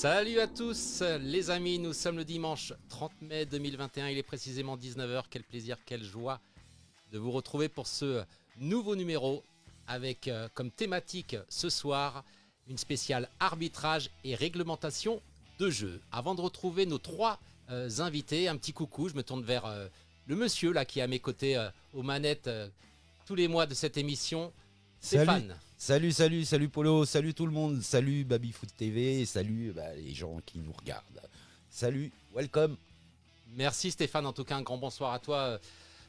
Salut à tous les amis, nous sommes le dimanche 30 mai 2021, il est précisément 19 h. Quel plaisir, quelle joie de vous retrouver pour ce nouveau numéro avec comme thématique ce soir une spéciale arbitrage et réglementation de jeu. Avant de retrouver nos trois invités, un petit coucou, je me tourne vers le monsieur là qui est à mes côtés aux manettes tous les mois de cette émission, Stéphane. Salut Polo, salut tout le monde, salut Babyfoot TV, salut les gens qui nous regardent. Salut, welcome. Merci Stéphane, en tout cas un grand bonsoir à toi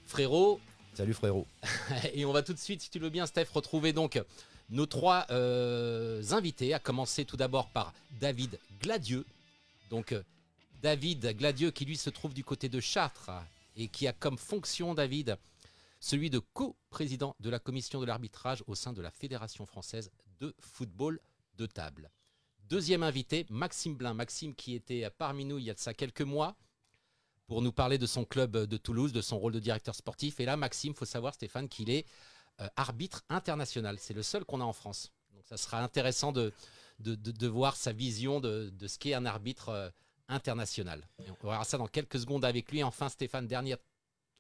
frérot. Salut frérot. Et on va tout de suite, si tu le veux bien Steph, retrouver donc nos trois invités, à commencer tout d'abord par David Gladieux. Donc David Gladieux qui lui se trouve du côté de Chartres et qui a comme fonction, David, celui de co-président de la commission de l'arbitrage au sein de la Fédération française de football de table. Deuxième invité, Maxime Blin. Maxime qui était parmi nous il y a de ça quelques mois pour nous parler de son club de Toulouse, de son rôle de directeur sportif. Et là, Maxime, il faut savoir, Stéphane, qu'il est arbitre international. C'est le seul qu'on a en France. Donc ça sera intéressant de voir sa vision de ce qu'est un arbitre international. Et on verra ça dans quelques secondes avec lui. Et enfin, Stéphane, dernier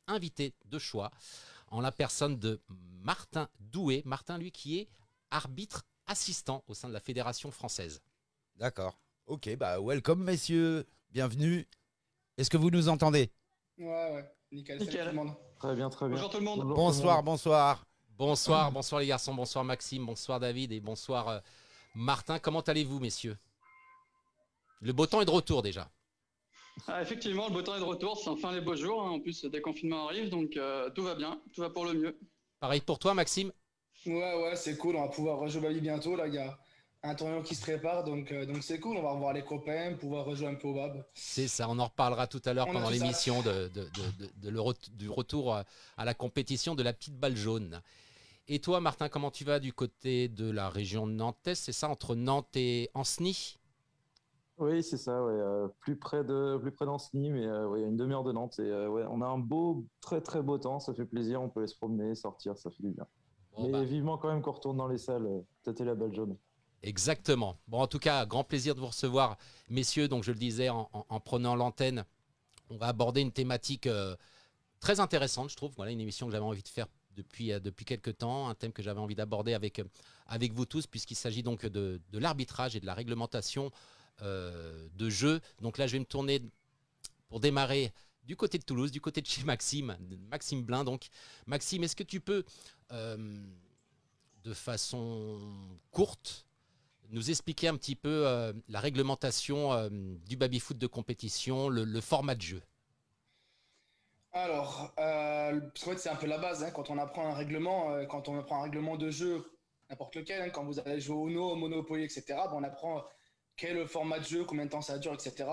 invité de choix, en la personne de Martin Doué. Martin, lui, qui est arbitre assistant au sein de la Fédération française. D'accord. Ok, welcome messieurs, bienvenue. Est-ce que vous nous entendez? Ouais, nickel. Salut tout le monde. Très bien. Bonjour tout le monde. Bonsoir. Bonsoir les garçons, bonsoir Maxime, bonsoir David et bonsoir Martin. Comment allez-vous messieurs? Le beau temps est de retour déjà. Ah, effectivement, le beau temps est de retour, c'est enfin les beaux jours, hein. En plus le déconfinement arrive, donc tout va bien, tout va pour le mieux. Pareil pour toi Maxime? Ouais, c'est cool, on va pouvoir rejouer Bali bientôt, là il y a un tournoi qui se prépare, donc c'est cool, on va revoir les copains, pouvoir rejouer un peu au BAB. C'est ça, on en reparlera tout à l'heure pendant l'émission du retour à la compétition de la petite balle jaune. Et toi Martin, comment tu vas du côté de la région nantaise, c'est ça, entre Nantes et Ancenis? Oui, c'est ça, ouais. Plus près d'Ancenis, mais ouais, une demi-heure de Nantes. Et ouais, on a un très très beau temps, ça fait plaisir, on peut aller se promener, sortir, ça fait du bien. Bon, mais vivement quand même qu'on retourne dans les salles, tâter la balle jaune. Exactement. Bon, en tout cas, grand plaisir de vous recevoir, messieurs. Donc, je le disais en prenant l'antenne, on va aborder une thématique très intéressante, je trouve. Voilà, une émission que j'avais envie de faire depuis quelques temps, un thème que j'avais envie d'aborder avec vous tous, puisqu'il s'agit donc de l'arbitrage et de la réglementation de jeu. Donc là, je vais me tourner pour démarrer du côté de Toulouse, du côté de chez Maxime Blin. Donc, Maxime, est-ce que tu peux, de façon courte, nous expliquer un petit peu la réglementation du baby-foot de compétition, le format de jeu? Alors, parce qu'en fait c'est un peu la base, hein, quand on apprend un règlement, quand on apprend un règlement de jeu, n'importe lequel, hein, quand vous allez jouer au Uno, au Monopoly, etc., on apprend quel est le format de jeu, combien de temps ça dure, etc.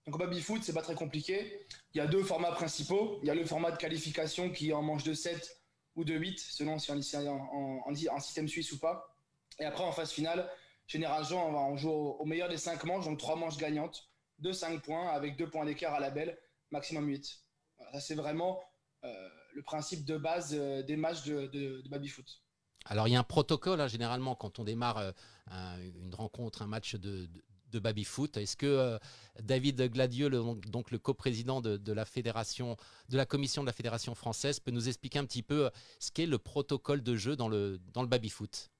Donc au baby-foot, c'est pas très compliqué. Il y a deux formats principaux. Il y a le format de qualification qui est en manche de 7 ou de 8, selon si on est en système suisse ou pas. Et après, en phase finale, généralement, on joue au meilleur des 5 manches, donc 3 manches gagnantes, de 5 points, avec 2 points d'écart à la belle, maximum 8. Voilà, ça, c'est vraiment le principe de base des matchs de baby-foot. Alors, il y a un protocole, hein, généralement, quand on démarre une rencontre, un match de baby-foot. Est-ce que David Gladieux, donc le coprésident de la fédération, de la commission de la Fédération française, peut nous expliquer un petit peu ce qu'est le protocole de jeu dans le baby-foot?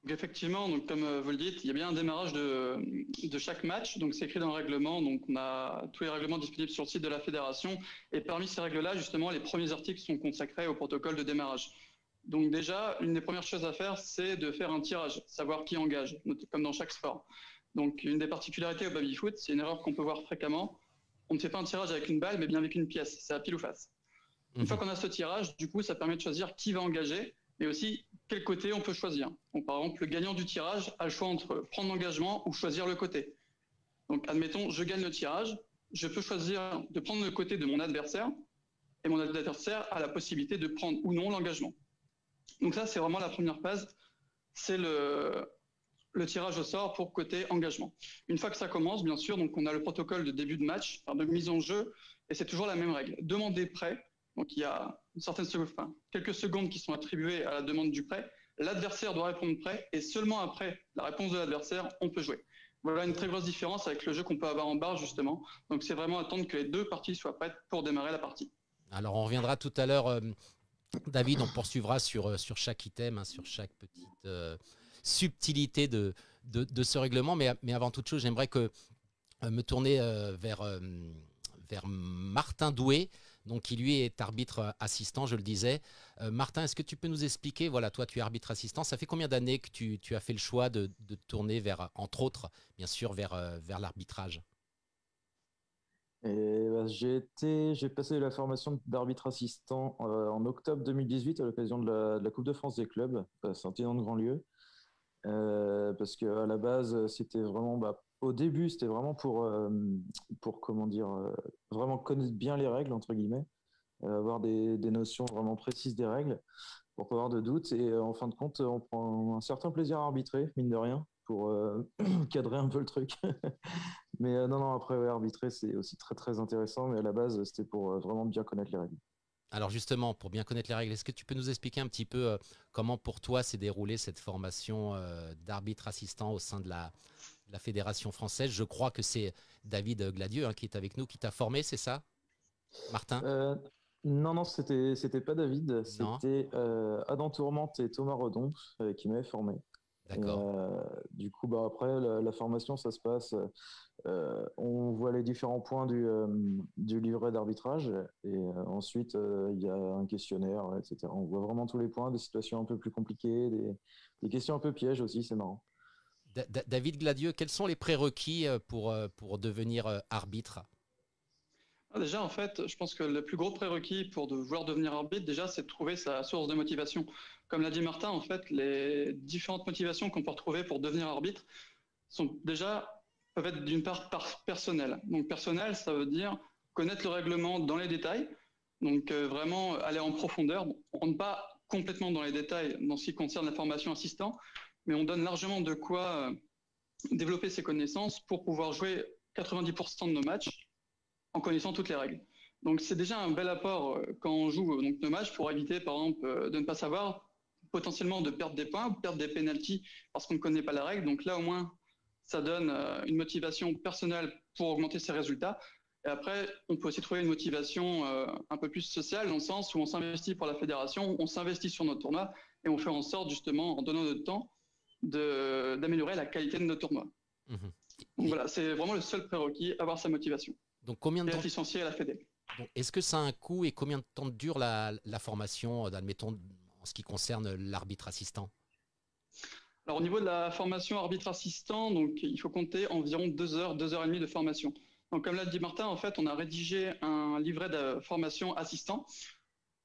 Effectivement, donc comme vous le dites, il y a bien un démarrage de chaque match, donc c'est écrit dans le règlement, donc on a tous les règlements disponibles sur le site de la fédération, et parmi ces règles-là, justement, les premiers articles sont consacrés au protocole de démarrage. Donc déjà, une des premières choses à faire, c'est de faire un tirage, savoir qui engage, comme dans chaque sport. Donc une des particularités au baby-foot, c'est une erreur qu'on peut voir fréquemment, on ne fait pas un tirage avec une balle, mais bien avec une pièce, c'est à pile ou face. Une fois qu'on a ce tirage, du coup, ça permet de choisir qui va engager, mais aussi quel côté on peut choisir. Donc par exemple, le gagnant du tirage a le choix entre prendre l'engagement ou choisir le côté. Donc admettons, je gagne le tirage, je peux choisir de prendre le côté de mon adversaire, et mon adversaire a la possibilité de prendre ou non l'engagement. Donc ça, c'est vraiment la première phase, c'est le tirage au sort pour côté engagement. Une fois que ça commence, bien sûr, donc on a le protocole de début de match, de mise en jeu, et c'est toujours la même règle. Demander prêt, donc il y a quelques secondes qui sont attribuées à la demande du prêt. L'adversaire doit répondre prêt, et seulement après la réponse de l'adversaire, on peut jouer. voilà une très grosse différence avec le jeu qu'on peut avoir en barre, justement. Donc, c'est vraiment attendre que les deux parties soient prêtes pour démarrer la partie. Alors, on reviendra tout à l'heure, David, on poursuivra sur chaque item, hein, sur chaque petite subtilité de ce règlement. Mais avant toute chose, j'aimerais me tourner vers Martin Doué, donc qui lui est arbitre assistant, je le disais. Martin, est-ce que tu peux nous expliquer, voilà, toi tu es arbitre assistant, ça fait combien d'années que tu as fait le choix de tourner vers, entre autres, bien sûr, vers l'arbitrage? Et bah, j'ai passé la formation d'arbitre assistant en octobre 2018 à l'occasion de la Coupe de France des clubs, Saint-Étienne de Grandlieu. Parce qu'à la base, c'était vraiment, au début, c'était vraiment pour comment dire, vraiment connaître bien les règles, entre guillemets, avoir des notions vraiment précises des règles, pour pas avoir de doutes. Et en fin de compte, on prend un certain plaisir à arbitrer, mine de rien, pour cadrer un peu le truc. Mais non, après, ouais, arbitrer, c'est aussi très, très intéressant. Mais à la base, c'était pour vraiment bien connaître les règles. Alors justement, pour bien connaître les règles, est-ce que tu peux nous expliquer un petit peu comment pour toi s'est déroulée cette formation d'arbitre assistant au sein de la Fédération française? Je crois que c'est David Gladieux, hein, qui est avec nous, qui t'a formé, c'est ça, Martin? Non, c'était pas David, Non. c'était Adam Tourmente et Thomas Redon qui m'avaient formé. D'accord. Du coup, après, la formation, ça se passe. On voit les différents points du livret d'arbitrage et ensuite, il y a un questionnaire, etc. On voit vraiment tous les points, des situations un peu plus compliquées, des questions un peu pièges aussi, c'est marrant. David Gladieux, quels sont les prérequis pour devenir arbitre? Déjà, en fait, je pense que le plus gros prérequis pour vouloir devenir arbitre, déjà, c'est de trouver sa source de motivation. Comme l'a dit Martin, en fait, les différentes motivations qu'on peut retrouver pour devenir arbitre peuvent être d'une part personnelles. Donc personnel, ça veut dire connaître le règlement dans les détails, donc vraiment aller en profondeur. On ne rentre pas complètement dans les détails dans ce qui concerne la formation assistant, mais on donne largement de quoi développer ses connaissances pour pouvoir jouer 90% de nos matchs en connaissant toutes les règles. Donc c'est déjà un bel apport quand on joue donc, nos matchs pour éviter par exemple de ne pas savoir, potentiellement de perdre des points ou perdre des pénaltys parce qu'on ne connaît pas la règle. Donc là au moins ça donne une motivation personnelle pour augmenter ses résultats. Et après on peut aussi trouver une motivation un peu plus sociale dans le sens où on s'investit pour la fédération, on s'investit sur notre tournoi et on fait en sorte justement en donnant notre temps d'améliorer la qualité de nos tournois. Mmh. Donc voilà, c'est vraiment le seul prérequis, avoir sa motivation. Donc combien de temps... être licencié à la Fédé. Est-ce que ça a un coût et combien de temps dure la formation, admettons, en ce qui concerne l'arbitre assistant? Alors au niveau de la formation arbitre assistant, donc il faut compter environ 2 heures, 2 heures et demie de formation. Donc comme l'a dit Martin, en fait, on a rédigé un livret de formation assistant.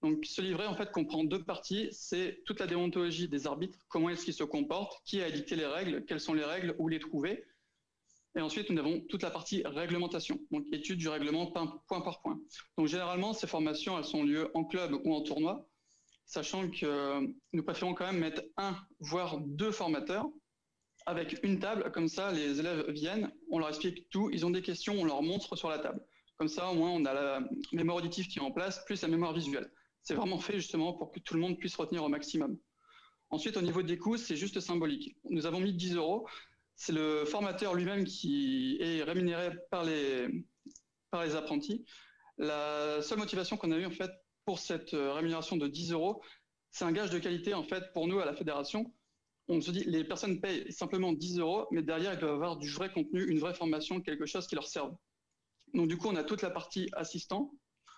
Donc ce livret en fait comprend 2 parties, c'est toute la déontologie des arbitres, comment est-ce qu'ils se comportent, qui a édicté les règles, quelles sont les règles, où les trouver. Et ensuite, nous avons toute la partie réglementation, donc étude du règlement point par point. Donc généralement, ces formations, elles ont lieu en club ou en tournoi, sachant que nous préférons quand même mettre 1, voire 2 formateurs avec une table. Comme ça, les élèves viennent, on leur explique tout, ils ont des questions, on leur montre sur la table. Comme ça, au moins, on a la mémoire auditive qui est en place, plus la mémoire visuelle. C'est vraiment fait justement pour que tout le monde puisse retenir au maximum. Ensuite, au niveau des coûts, c'est juste symbolique. Nous avons mis 10 €. C'est le formateur lui-même qui est rémunéré par les apprentis. La seule motivation qu'on a eue en fait pour cette rémunération de 10 €, c'est un gage de qualité en fait pour nous à la fédération. On se dit les personnes payent simplement 10 €, mais derrière ils doivent avoir du vrai contenu, une vraie formation, quelque chose qui leur serve. Donc du coup on a toute la partie assistant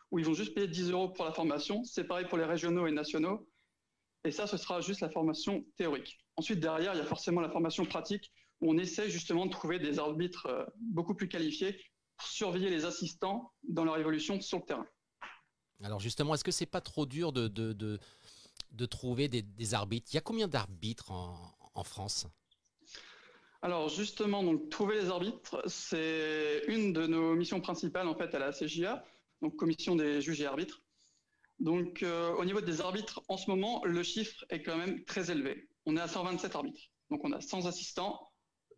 où ils vont juste payer 10 € pour la formation. C'est pareil pour les régionaux et nationaux. Et ça, ce sera juste la formation théorique. Ensuite derrière il y a forcément la formation pratique, où on essaie justement de trouver des arbitres beaucoup plus qualifiés pour surveiller les assistants dans leur évolution sur le terrain. Alors justement, est-ce que c'est pas trop dur de trouver des arbitres? Il y a combien d'arbitres en France? Alors justement, donc, trouver les arbitres, c'est une de nos missions principales en fait à la CJA, donc Commission des juges et arbitres. Donc au niveau des arbitres, en ce moment, le chiffre est quand même très élevé. On est à 127 arbitres. Donc on a 100 assistants,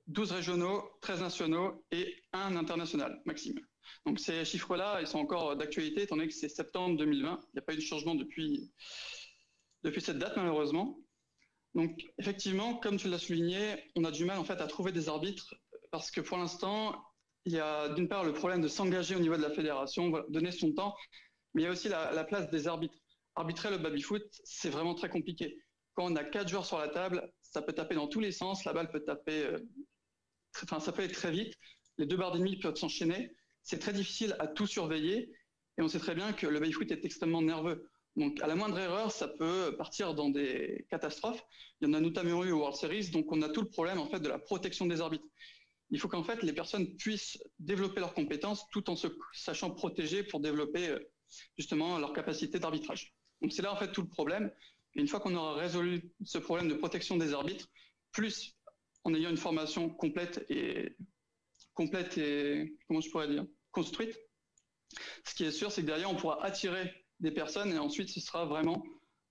12 régionaux, 13 nationaux et 1 international, maximum. Donc ces chiffres-là, ils sont encore d'actualité, étant donné que c'est septembre 2020. Il n'y a pas eu de changement depuis cette date, malheureusement. Donc effectivement, comme tu l'as souligné, on a du mal en fait à trouver des arbitres parce que pour l'instant, il y a d'une part le problème de s'engager au niveau de la fédération, voilà, donner son temps, mais il y a aussi la place des arbitres. Arbitrer le baby-foot, c'est vraiment très compliqué. Quand on a 4 joueurs sur la table, ça peut taper dans tous les sens, la balle peut taper, ça peut être très vite, les 2 barres d'ennemis peuvent s'enchaîner, c'est très difficile à tout surveiller, et on sait très bien que le baby-foot est extrêmement nerveux. Donc à la moindre erreur, ça peut partir dans des catastrophes. Il y en a notamment eu au World Series, donc on a tout le problème en fait de la protection des arbitres. Il faut qu'en fait les personnes puissent développer leurs compétences tout en se sachant protégées pour développer justement leur capacité d'arbitrage. Donc c'est là en fait tout le problème. Et une fois qu'on aura résolu ce problème de protection des arbitres, plus en ayant une formation complète et comment je pourrais dire, construite, ce qui est sûr, c'est que derrière on pourra attirer des personnes et ensuite ce sera vraiment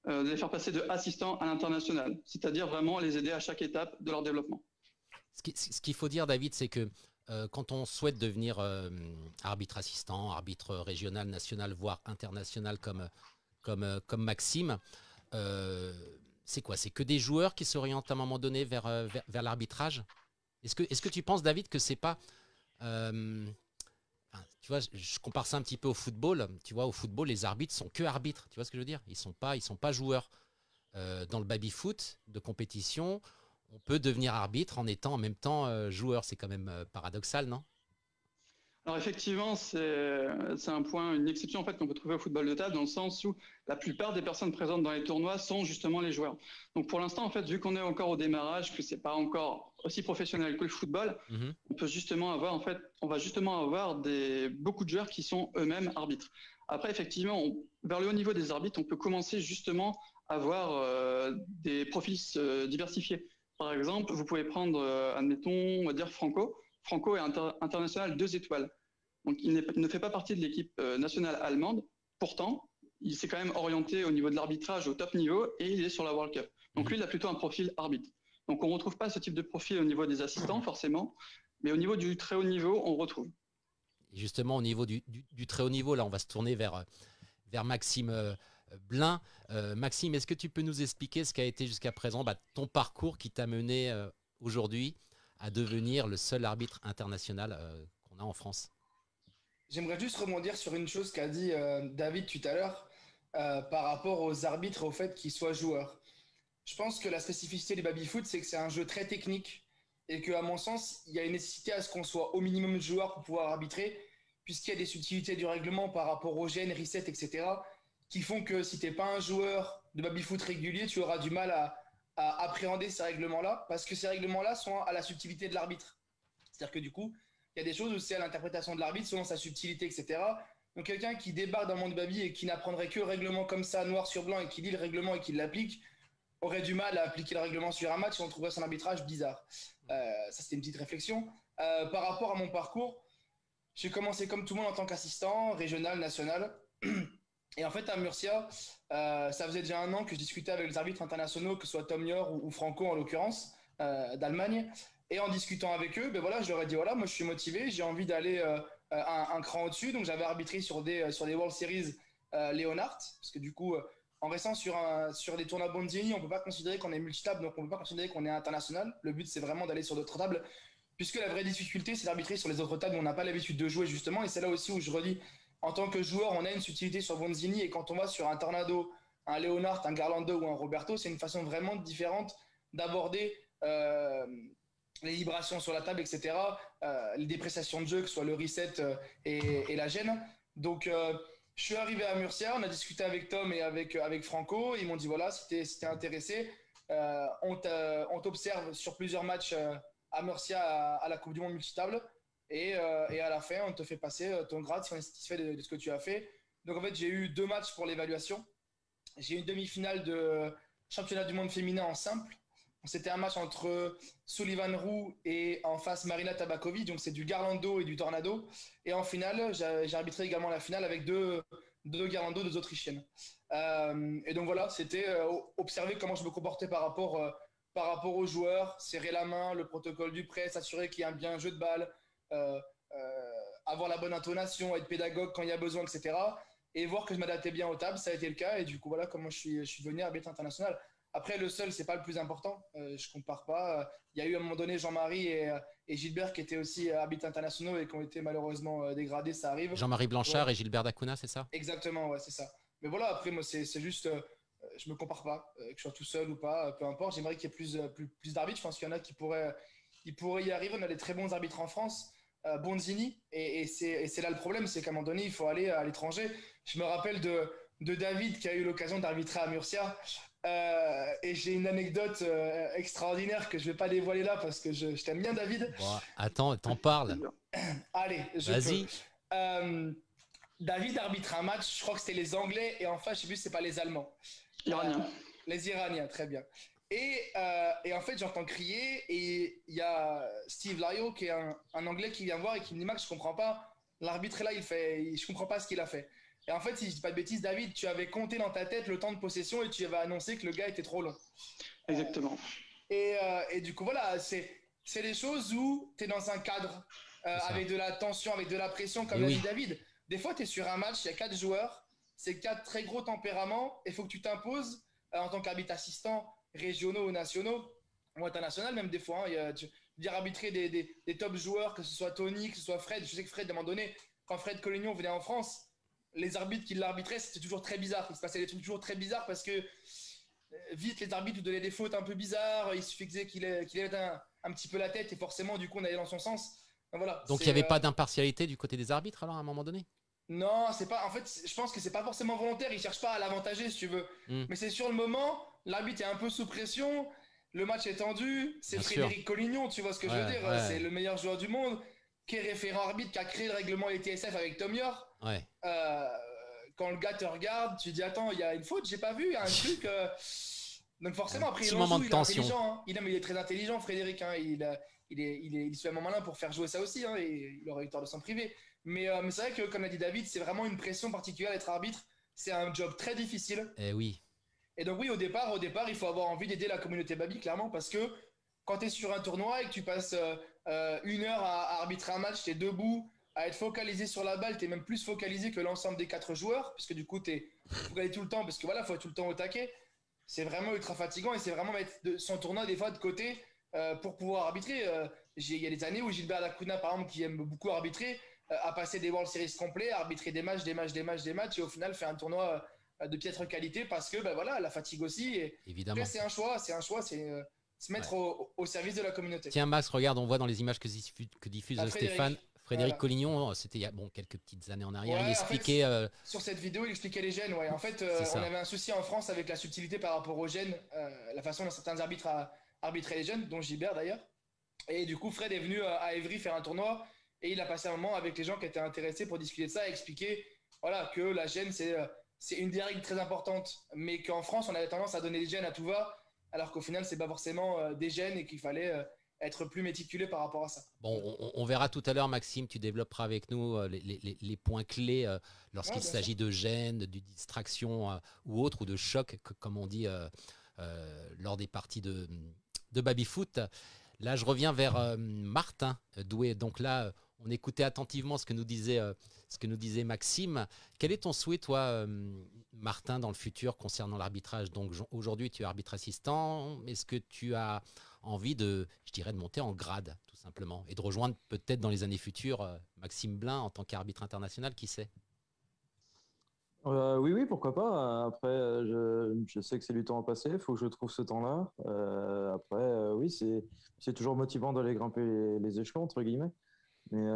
de les faire passer de assistants à l'international, c'est-à-dire vraiment les aider à chaque étape de leur développement. Ce qu'il faut dire, David, c'est que quand on souhaite devenir arbitre assistant, arbitre régional, national, voire international comme Maxime, c'est quoi? C'est que des joueurs qui s'orientent à un moment donné vers l'arbitrage? Est-ce que tu penses, David, que c'est pas... tu vois, je compare ça un petit peu au football. Tu vois, au football, les arbitres sont que arbitres. Tu vois ce que je veux dire? Ils sont pas joueurs. Dans le baby-foot de compétition, on peut devenir arbitre en étant en même temps joueur. C'est quand même paradoxal, non? Alors effectivement, c'est un point, une exception en fait qu'on peut trouver au football de table, dans le sens où la plupart des personnes présentes dans les tournois sont justement les joueurs. Donc pour l'instant, en fait, vu qu'on est encore au démarrage, que c'est pas encore aussi professionnel que le football, on va justement avoir beaucoup de joueurs qui sont eux-mêmes arbitres. Après, effectivement, vers le haut niveau des arbitres, on peut commencer justement à avoir des profils diversifiés. Par exemple, vous pouvez prendre, admettons, on va dire Franco. Franco est international 2 étoiles. Donc, il ne fait pas partie de l'équipe nationale allemande. Pourtant, il s'est quand même orienté au niveau de l'arbitrage au top niveau et il est sur la World Cup. Donc, lui, il a plutôt un profil arbitre. Donc, on ne retrouve pas ce type de profil au niveau des assistants, forcément, mais au niveau du très haut niveau, on retrouve. Et justement, au niveau du très haut niveau, là, on va se tourner vers Maxime Blin. Maxime, est-ce que tu peux nous expliquer ce qu'a été jusqu'à présent ton parcours qui t'a mené aujourd'hui à devenir le seul arbitre international qu'on a en France? J'aimerais juste rebondir sur une chose qu'a dit David tout à l'heure par rapport aux arbitres et au fait qu'ils soient joueurs. Je pense que la spécificité du baby-foot, c'est que c'est un jeu très technique et qu'à mon sens, il y a une nécessité à ce qu'on soit au minimum joueur pour pouvoir arbitrer, puisqu'il y a des subtilités du règlement par rapport aux gènes, reset, etc., qui font que si tu n'es pas un joueur de baby-foot régulier, tu auras du mal à appréhender ces règlements-là, parce que ces règlements-là sont à la subtilité de l'arbitre. C'est-à-dire que du coup, il y a des choses où c'est à l'interprétation de l'arbitre selon sa subtilité, etc. Donc quelqu'un qui débarque dans le monde baby et qui n'apprendrait que le règlement comme ça, noir sur blanc, et qui lit le règlement et qui l'applique, aurait du mal à appliquer le règlement sur un match et on trouverait son arbitrage bizarre. Ça, c'était une petite réflexion. Par rapport à mon parcours, j'ai commencé comme tout le monde en tant qu'assistant, régional, national. Et en fait, à Murcia, ça faisait déjà 1 an que je discutais avec les arbitres internationaux, que ce soit Tom Yor ou Franco en l'occurrence, d'Allemagne. Et en discutant avec eux, ben voilà, je leur ai dit voilà, moi je suis motivé, j'ai envie d'aller un cran au-dessus. Donc j'avais arbitré sur des World Series Leonhardt, parce que du coup, en restant sur des tournois Bonzini, on ne peut pas considérer qu'on est multitable, donc on ne peut pas considérer qu'on est international. Le but, c'est vraiment d'aller sur d'autres tables, puisque la vraie difficulté, c'est d'arbitrer sur les autres tables où on n'a pas l'habitude de jouer, justement. Et c'est là aussi où je redis, en tant que joueur, on a une subtilité sur Bonzini, et quand on va sur un Tornado, un Leonhardt, un Garlando ou un Roberto, c'est une façon vraiment différente d'aborder les vibrations sur la table, etc., les dépréciations de jeu, que ce soit le reset et la gêne. Donc, je suis arrivé à Murcia, on a discuté avec Tom et avec Franco. Ils m'ont dit voilà, si t'es intéressé, on t'observe sur plusieurs matchs à Murcia à la Coupe du Monde multitable. Et à la fin, on te fait passer ton grade si on est satisfait de ce que tu as fait. Donc, en fait, j'ai eu 2 matchs pour l'évaluation. J'ai eu une demi-finale de championnat du monde féminin en simple. C'était un match entre Sullivan Roux et en face Marina Tabakovic, donc c'est du Garlando et du Tornado. Et en finale, j'ai arbitré également la finale avec deux Garlando, 2 Autrichiennes. Et donc voilà, c'était observer comment je me comportais par rapport aux joueurs, serrer la main, le protocole du prêt, s'assurer qu'il y a bien un jeu de balle, avoir la bonne intonation, être pédagogue quand il y a besoin, etc. Et voir que je m'adaptais bien aux tables, ça a été le cas. Et du coup, voilà comment je suis devenu arbitre international. Après, le seul, c'est pas le plus important. Je compare pas. Il y a eu à un moment donné Jean-Marie et Gilbert qui étaient aussi arbitres internationaux et qui ont été malheureusement dégradés. Ça arrive. Jean-Marie Blanchard et Gilbert Dacuna, c'est ça? Exactement, ouais, c'est ça. Mais voilà, après, moi, c'est juste, je me compare pas, que je sois tout seul ou pas, peu importe. J'aimerais qu'il y ait plus d'arbitres. Je pense qu'il y en a qui pourraient y arriver. On a des très bons arbitres en France. Bonzini, et c'est là le problème, c'est qu'à un moment donné, il faut aller à l'étranger. Je me rappelle de David qui a eu l'occasion d'arbitrer à Murcia. Et j'ai une anecdote extraordinaire que je vais pas dévoiler là parce que je t'aime bien, David. Bon, attends, t'en parles. Allez, vas-y. David arbitre un match, je crois que c'était les Anglais et enfin, je sais plus, c'est pas les Allemands. Iraniens. Les Iraniens, très bien. Et en fait, j'entends crier et il y a Steve Lario qui est un Anglais qui vient voir et qui me dit Max, je comprends pas. L'arbitre est là, je comprends pas ce qu'il a fait. Et en fait, si je dis pas de bêtises, David, tu avais compté dans ta tête le temps de possession et tu avais annoncé que le gars était trop long. Exactement. Et du coup, voilà, c'est des choses où tu es dans un cadre avec de la tension, avec de la pression, comme l'a dit David. Des fois, tu es sur un match, il y a 4 joueurs, c'est 4 très gros tempéraments et il faut que tu t'imposes en tant qu'arbitre assistant, régionaux ou nationaux, ou international même des fois. Dire arbitrer des top joueurs, que ce soit Tony, que ce soit Fred. Je sais que Fred, à un moment donné, quand Fred Collignon venait en France, les arbitres qui l'arbitraient, c'était toujours très bizarre. Il se passait des trucs toujours très bizarres parce que vite, les arbitres lui donnaient des fautes un peu bizarres. Il suffisait qu'il ait un petit peu la tête et forcément, du coup, on allait dans son sens. Voilà, donc il n'y avait pas d'impartialité du côté des arbitres alors à un moment donné? Non, c'est pas. En fait, je pense que c'est pas forcément volontaire. Il cherche pas à l'avantager, si tu veux. Mais c'est sur le moment, l'arbitre est un peu sous pression. Le match est tendu. C'est Bien Frédéric sûr. Collignon, tu vois ce que je veux dire. C'est le meilleur joueur du monde, qui est référent arbitre, qui a créé le règlement ETSF avec Tom Yor. Quand le gars te regarde, tu dis attends, il y a une faute, j'ai pas vu, il y a un truc. Donc forcément, après, il est intelligent. Hein. Il est très intelligent, Frédéric. Hein. Il est suffisamment malin pour faire jouer ça aussi. Hein, et il aurait eu tort de s'en priver. Mais c'est vrai que, comme l'a dit David, c'est vraiment une pression particulière d'être arbitre. C'est un job très difficile. Eh oui. Et donc oui, au départ, il faut avoir envie d'aider la communauté Babi, clairement, parce que quand tu es sur un tournoi et que tu passes 1 heure à arbitrer un match, tu es debout, à être focalisé sur la balle, tu es même plus focalisé que l'ensemble des 4 joueurs, puisque du coup, tu es focalisé tout le temps, parce que voilà, il faut être tout le temps au taquet. C'est vraiment ultra fatigant et c'est vraiment mettre son tournoi des fois de côté pour pouvoir arbitrer. Il y a des années où Gilbert Dacuna, par exemple, qui aime beaucoup arbitrer, a passé des World Series complets, arbitrer des matchs et au final fait un tournoi de piètre qualité parce que voilà, la fatigue aussi. Et évidemment. Après, c'est un choix, c'est se mettre au service de la communauté. Tiens Max, regarde, on voit dans les images que diffuse Stéphane, Frédéric Collignon, c'était il y a quelques petites années en arrière, il expliquait... sur cette vidéo, il expliquait les gènes. En fait, on avait un souci en France avec la subtilité par rapport aux gènes, la façon dont certains arbitres arbitraient les gènes, dont Gilbert d'ailleurs. Et du coup, Fred est venu à Évry faire un tournoi et il a passé un moment avec les gens qui étaient intéressés pour discuter de ça et expliquer que la gène, c'est une des règles très importantes, mais qu'en France, on avait tendance à donner des gènes à tout va, alors qu'au final, c'est pas forcément des gènes et qu'il fallait être plus méticuleux par rapport à ça. Bon, on verra tout à l'heure, Maxime, tu développeras avec nous les points clés lorsqu'il s'agit de gènes, de distraction ou autre, ou de choc, comme on dit lors des parties de baby-foot. Là, je reviens vers Martin Doué. Donc là, on écoutait attentivement ce que nous disait Maxime. Quel est ton souhait, toi, Martin, dans le futur concernant l'arbitrage? Donc aujourd'hui, tu es arbitre assistant. Est-ce que tu as envie de monter en grade, tout simplement, et de rejoindre peut-être dans les années futures Maxime Blin en tant qu'arbitre international, qui sait? Oui, pourquoi pas. Après, je sais que c'est du temps à passer, il faut que je trouve ce temps-là. Après, oui, c'est toujours motivant d'aller grimper les échelons, entre guillemets. Mais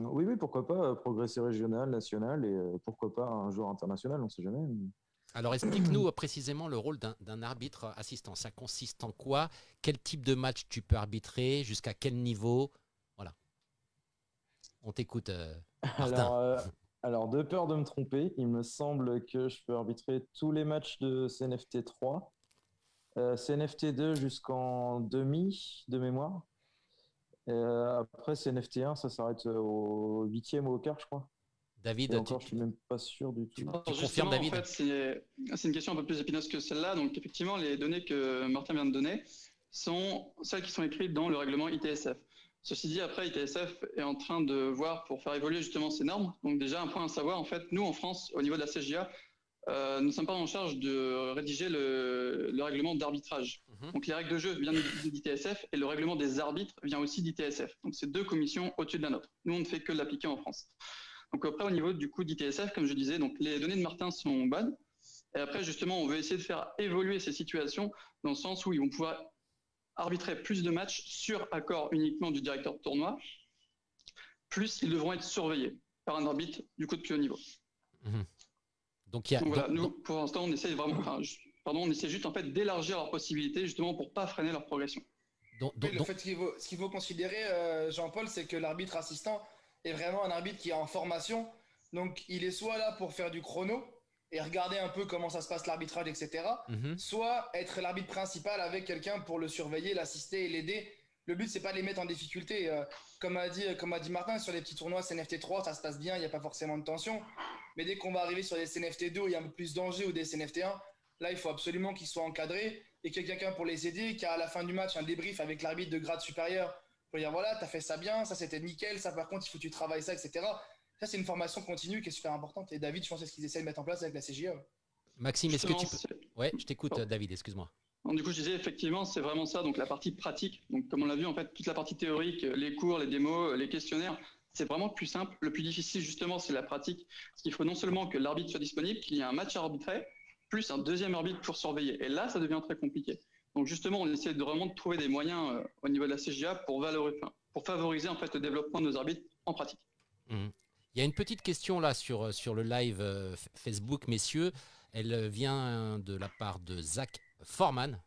oui, pourquoi pas progresser régional, national et pourquoi pas un joueur international, on ne sait jamais. Alors explique-nous précisément le rôle d'un arbitre assistant. Ça consiste en quoi? Quel type de match tu peux arbitrer? Jusqu'à quel niveau? Voilà. On t'écoute, Martin. Alors, de peur de me tromper, il me semble que je peux arbitrer tous les matchs de CNFT 3, CNFT 2 jusqu'en demi de mémoire. Après CNFT 1, ça s'arrête au 8e ou au quart, je crois. David, je suis même pas sûr du tout. Tu confirmes, David? En fait, c'est une question un peu plus épineuse que celle-là. Donc, effectivement, les données que Martin vient de donner sont celles qui sont écrites dans le règlement ITSF. Ceci dit, après, ITSF est en train de voir pour faire évoluer justement ces normes. Donc déjà, un point à savoir, en fait, nous, en France, au niveau de la CJA, nous ne sommes pas en charge de rédiger le règlement d'arbitrage. Donc les règles de jeu viennent d'ITSF et le règlement des arbitres vient aussi d'ITSF. Donc c'est 2 commissions au-dessus de la nôtre. Nous, on ne fait que l'appliquer en France. Donc après, au niveau du coup d'ITSF, comme je disais, donc les données de Martin sont bonnes. Et après, justement, on veut essayer de faire évoluer ces situations dans le sens où ils vont pouvoir arbitrer plus de matchs sur accord uniquement du directeur de tournoi, plus ils devront être surveillés par un arbitre du coup de plus haut niveau. Donc voilà, nous, pour l'instant, on essaie vraiment, on essaie juste en fait d'élargir leurs possibilités justement pour pas freiner leur progression. Ce qu'il faut considérer, Jean-Paul, c'est que l'arbitre assistant est vraiment un arbitre qui est en formation. Donc, il est soit là pour faire du chrono et regarder un peu comment ça se passe l'arbitrage, etc. Soit être l'arbitre principal avec quelqu'un pour le surveiller, l'assister et l'aider. Le but, c'est pas de les mettre en difficulté. Comme a dit Martin, sur les petits tournois CNFT 3, ça se passe bien, il n'y a pas forcément de tension. Mais dès qu'on va arriver sur les CNFT 2 où il y a un peu plus d'enjeux ou des CNFT 1, là, il faut absolument qu'ils soient encadrés et qu'il y ait quelqu'un pour les aider, qu'à la fin du match, un débrief avec l'arbitre de grade supérieur pour dire voilà, t'as fait ça bien, ça c'était nickel, ça par contre, il faut que tu travailles ça, etc. Ça, c'est une formation continue qui est super importante. Et David, je pense que c'est ce qu'ils essaient de mettre en place avec la CJA. Maxime, est-ce que tu peux... Ouais, je t'écoute, David, excuse-moi. Du coup, je disais effectivement, c'est vraiment ça. Donc la partie pratique, donc comme on l'a vu en fait, toute la partie théorique, les cours, les démos, les questionnaires, c'est vraiment plus simple. Le plus difficile justement, c'est la pratique. Parce qu'il faut non seulement que l'arbitre soit disponible, qu'il y ait un match à arbitrer, plus un deuxième arbitre pour surveiller. Et là, ça devient très compliqué. Donc justement, on essaie de vraiment trouver des moyens au niveau de la CJA pour favoriser en fait le développement de nos arbitres en pratique. Il y a une petite question là sur le live Facebook, messieurs. Elle vient de la part de Zach Forman,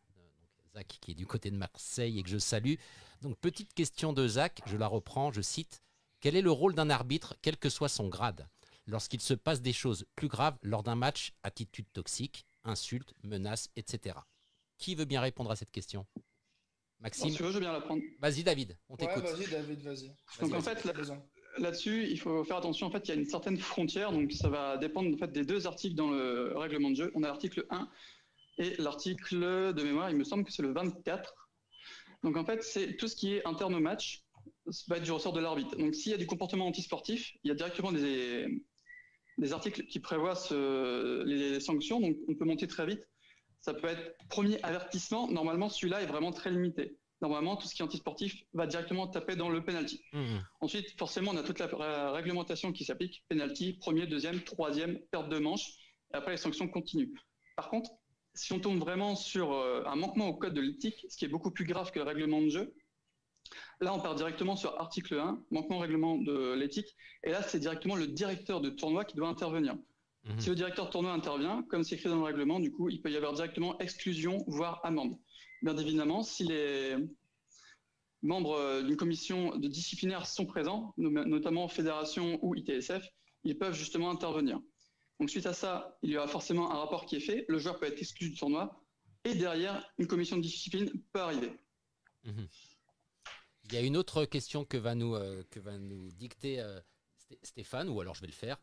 Zach qui est du côté de Marseille et que je salue. Donc petite question de Zach, je la reprends, je cite. Quel est le rôle d'un arbitre, quel que soit son grade, lorsqu'il se passe des choses plus graves lors d'un match, attitude toxique, insultes, menaces, etc. Qui veut bien répondre à cette question? Maxime? Si tu veux, je veux bien la prendre. Vas-y David, on t'écoute. Ouais, vas-y David, vas-y. Donc en fait, là-dessus, il faut faire attention. En fait, il y a une certaine frontière, donc ça va dépendre en fait des 2 articles dans le règlement de jeu. On a l'article 1 et l'article de mémoire, il me semble que c'est le 24. Donc en fait, c'est tout ce qui est interne au match, ça va être du ressort de l'arbitre. Donc s'il y a du comportement antisportif, il y a directement des articles qui prévoient les sanctions, donc on peut monter très vite. Ça peut être premier avertissement. Normalement, celui-là est vraiment très limité. Normalement, tout ce qui est antisportif va directement taper dans le penalty. Ensuite, forcément, on a toute la réglementation qui s'applique. Penalty, premier, deuxième, troisième, perte de manche. Et après, les sanctions continuent. Par contre, si on tombe vraiment sur un manquement au code de l'éthique, ce qui est beaucoup plus grave que le règlement de jeu, là, on part directement sur article 1, manquement au règlement de l'éthique. Et là, c'est directement le directeur de tournoi qui doit intervenir. Si le directeur de tournoi intervient, comme c'est écrit dans le règlement, du coup, il peut y avoir directement exclusion, voire amende. Bien évidemment, si les membres d'une commission de disciplinaire sont présents, notamment fédération ou ITSF, ils peuvent justement intervenir. Donc suite à ça, il y aura forcément un rapport qui est fait, le joueur peut être exclu du tournoi, et derrière, une commission de discipline peut arriver. Il y a une autre question que va nous dicter Stéphane, ou alors je vais le faire.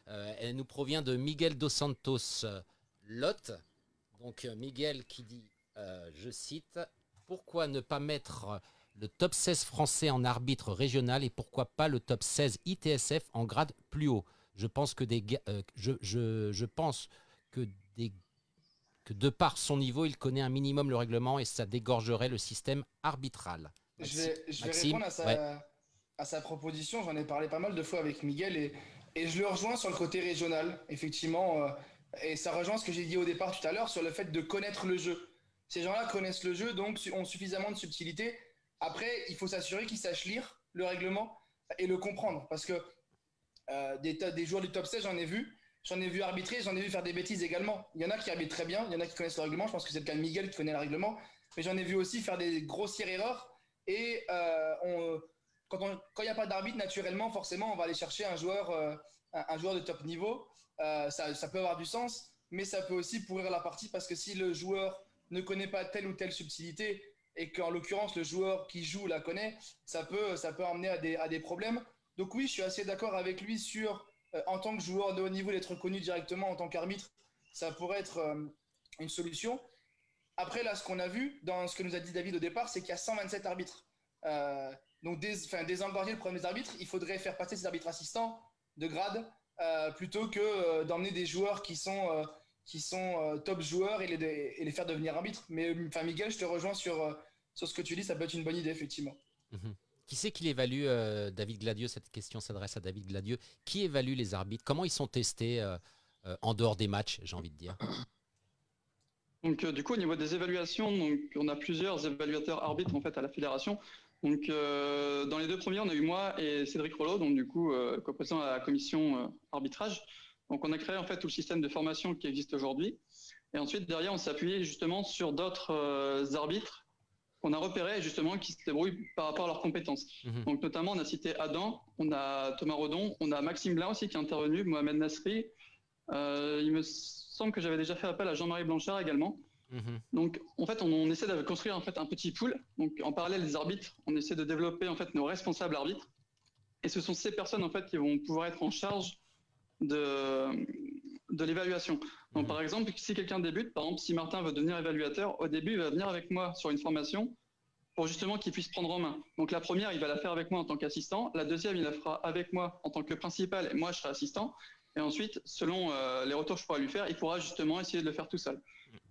Elle nous provient de Miguel Dos Santos Lot. Donc Miguel qui dit, je cite, « Pourquoi ne pas mettre le top 16 français en arbitre régional et pourquoi pas le top 16 ITSF en grade plus haut? Je pense que de par son niveau, il connaît un minimum le règlement et ça dégorgerait le système arbitral. » Je vais répondre à sa proposition. J'en ai parlé pas mal de fois avec Miguel et je le rejoins sur le côté régional, effectivement. Et ça rejoint ce que j'ai dit au départ tout à l'heure sur le fait de connaître le jeu. Ces gens-là connaissent le jeu, donc ont suffisamment de subtilité. Après, il faut s'assurer qu'ils sachent lire le règlement et le comprendre. Parce que des joueurs du top 16, j'en ai vu arbitrer, j'en ai vu faire des bêtises également. Il y en a qui arbitrent très bien, il y en a qui connaissent le règlement. Je pense que c'est le cas de Miguel qui connaît le règlement. Mais j'en ai vu aussi faire des grossières erreurs. Et quand il n'y a pas d'arbitre, naturellement, forcément, on va aller chercher un joueur de top niveau. Ça peut avoir du sens, mais ça peut aussi pourrir la partie parce que si le joueur ne connaît pas telle ou telle subtilité et qu'en l'occurrence le joueur qui joue la connaît, ça peut amener à des problèmes. Donc oui, je suis assez d'accord avec lui sur en tant que joueur de haut niveau d'être reconnu directement en tant qu'arbitre, ça pourrait être une solution. Après là, ce qu'on a vu dans ce que nous a dit David au départ, c'est qu'il y a 127 arbitres. Donc désengorger le problème des arbitres, il faudrait faire passer ces arbitres assistants de grade plutôt que d'emmener des joueurs qui sont qui sont top joueurs et les faire devenir arbitres. Mais enfin, Miguel, je te rejoins sur ce que tu dis, ça peut être une bonne idée, effectivement. Qui c'est qui l'évalue, David Gladieux? Cette question s'adresse à David Gladieux. Qui évalue les arbitres? Comment ils sont testés en dehors des matchs, j'ai envie de dire? Donc, du coup, au niveau des évaluations, donc, on a plusieurs évaluateurs arbitres en fait, à la fédération. Donc, dans les 2 premiers, on a eu moi et Cédric Rollo, donc du coup, co-président à la commission arbitrage. Donc, on a créé en fait tout le système de formation qui existe aujourd'hui. Et ensuite, derrière, on s'est appuyé justement sur d'autres arbitres qu'on a repérés justement qui se débrouillent par rapport à leurs compétences. Donc, notamment, on a cité Adam, on a Thomas Redon, on a Maxime Blin aussi qui est intervenu, Mohamed Nasri. Il me semble que j'avais déjà fait appel à Jean-Marie Blanchard également. Donc, en fait, on essaie de construire en fait un petit pool. Donc, en parallèle des arbitres, on essaie de développer en fait nos responsables arbitres. Et ce sont ces personnes en fait qui vont pouvoir être en charge de l'évaluation. Donc, par exemple, si quelqu'un débute, par exemple, si Martin veut devenir évaluateur, au début, il va venir avec moi sur une formation pour justement qu'il puisse prendre en main. Donc, la première, il va la faire avec moi en tant qu'assistant. La deuxième, il la fera avec moi en tant que principal et moi, je serai assistant. Et ensuite, selon les retours que je pourrai lui faire, il pourra justement essayer de le faire tout seul.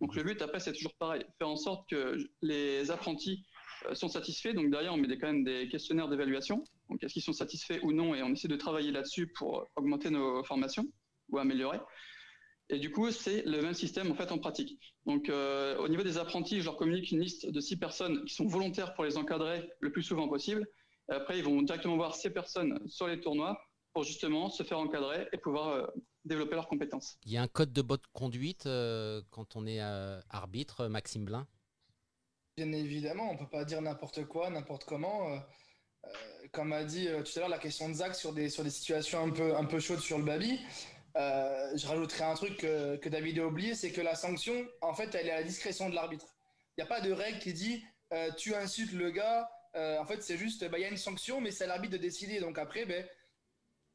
Donc, le but, après, c'est toujours pareil. Faire en sorte que les apprentis sont satisfaits. Donc, derrière, on met quand même des questionnaires d'évaluation. Donc, est-ce qu'ils sont satisfaits ou non? Et on essaie de travailler là-dessus pour augmenter nos formations ou améliorer. Et du coup, c'est le même système en fait en pratique. Donc, au niveau des apprentis, je leur communique une liste de 6 personnes qui sont volontaires pour les encadrer le plus souvent possible. Et après, ils vont directement voir ces personnes sur les tournois pour justement se faire encadrer et pouvoir développer leurs compétences. Il y a un code de bonne conduite quand on est arbitre, Maxime Blin? Bien évidemment, on ne peut pas dire n'importe quoi, n'importe comment. Comme a dit tout à l'heure la question de Zach sur des situations un peu chaudes sur le baby. Je rajouterai un truc que David a oublié, c'est que la sanction, en fait, elle est à la discrétion de l'arbitre. Il n'y a pas de règle qui dit tu insultes le gars. En fait, c'est juste, il y a une sanction, mais c'est à l'arbitre de décider. Donc après,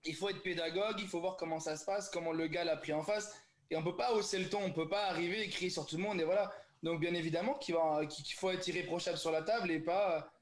il faut être pédagogue, il faut voir comment ça se passe, comment le gars l'a pris en face. Et on ne peut pas hausser le ton, on ne peut pas arriver et crier sur tout le monde. Et voilà. Donc bien évidemment qu'il faut être irréprochable sur la table et pas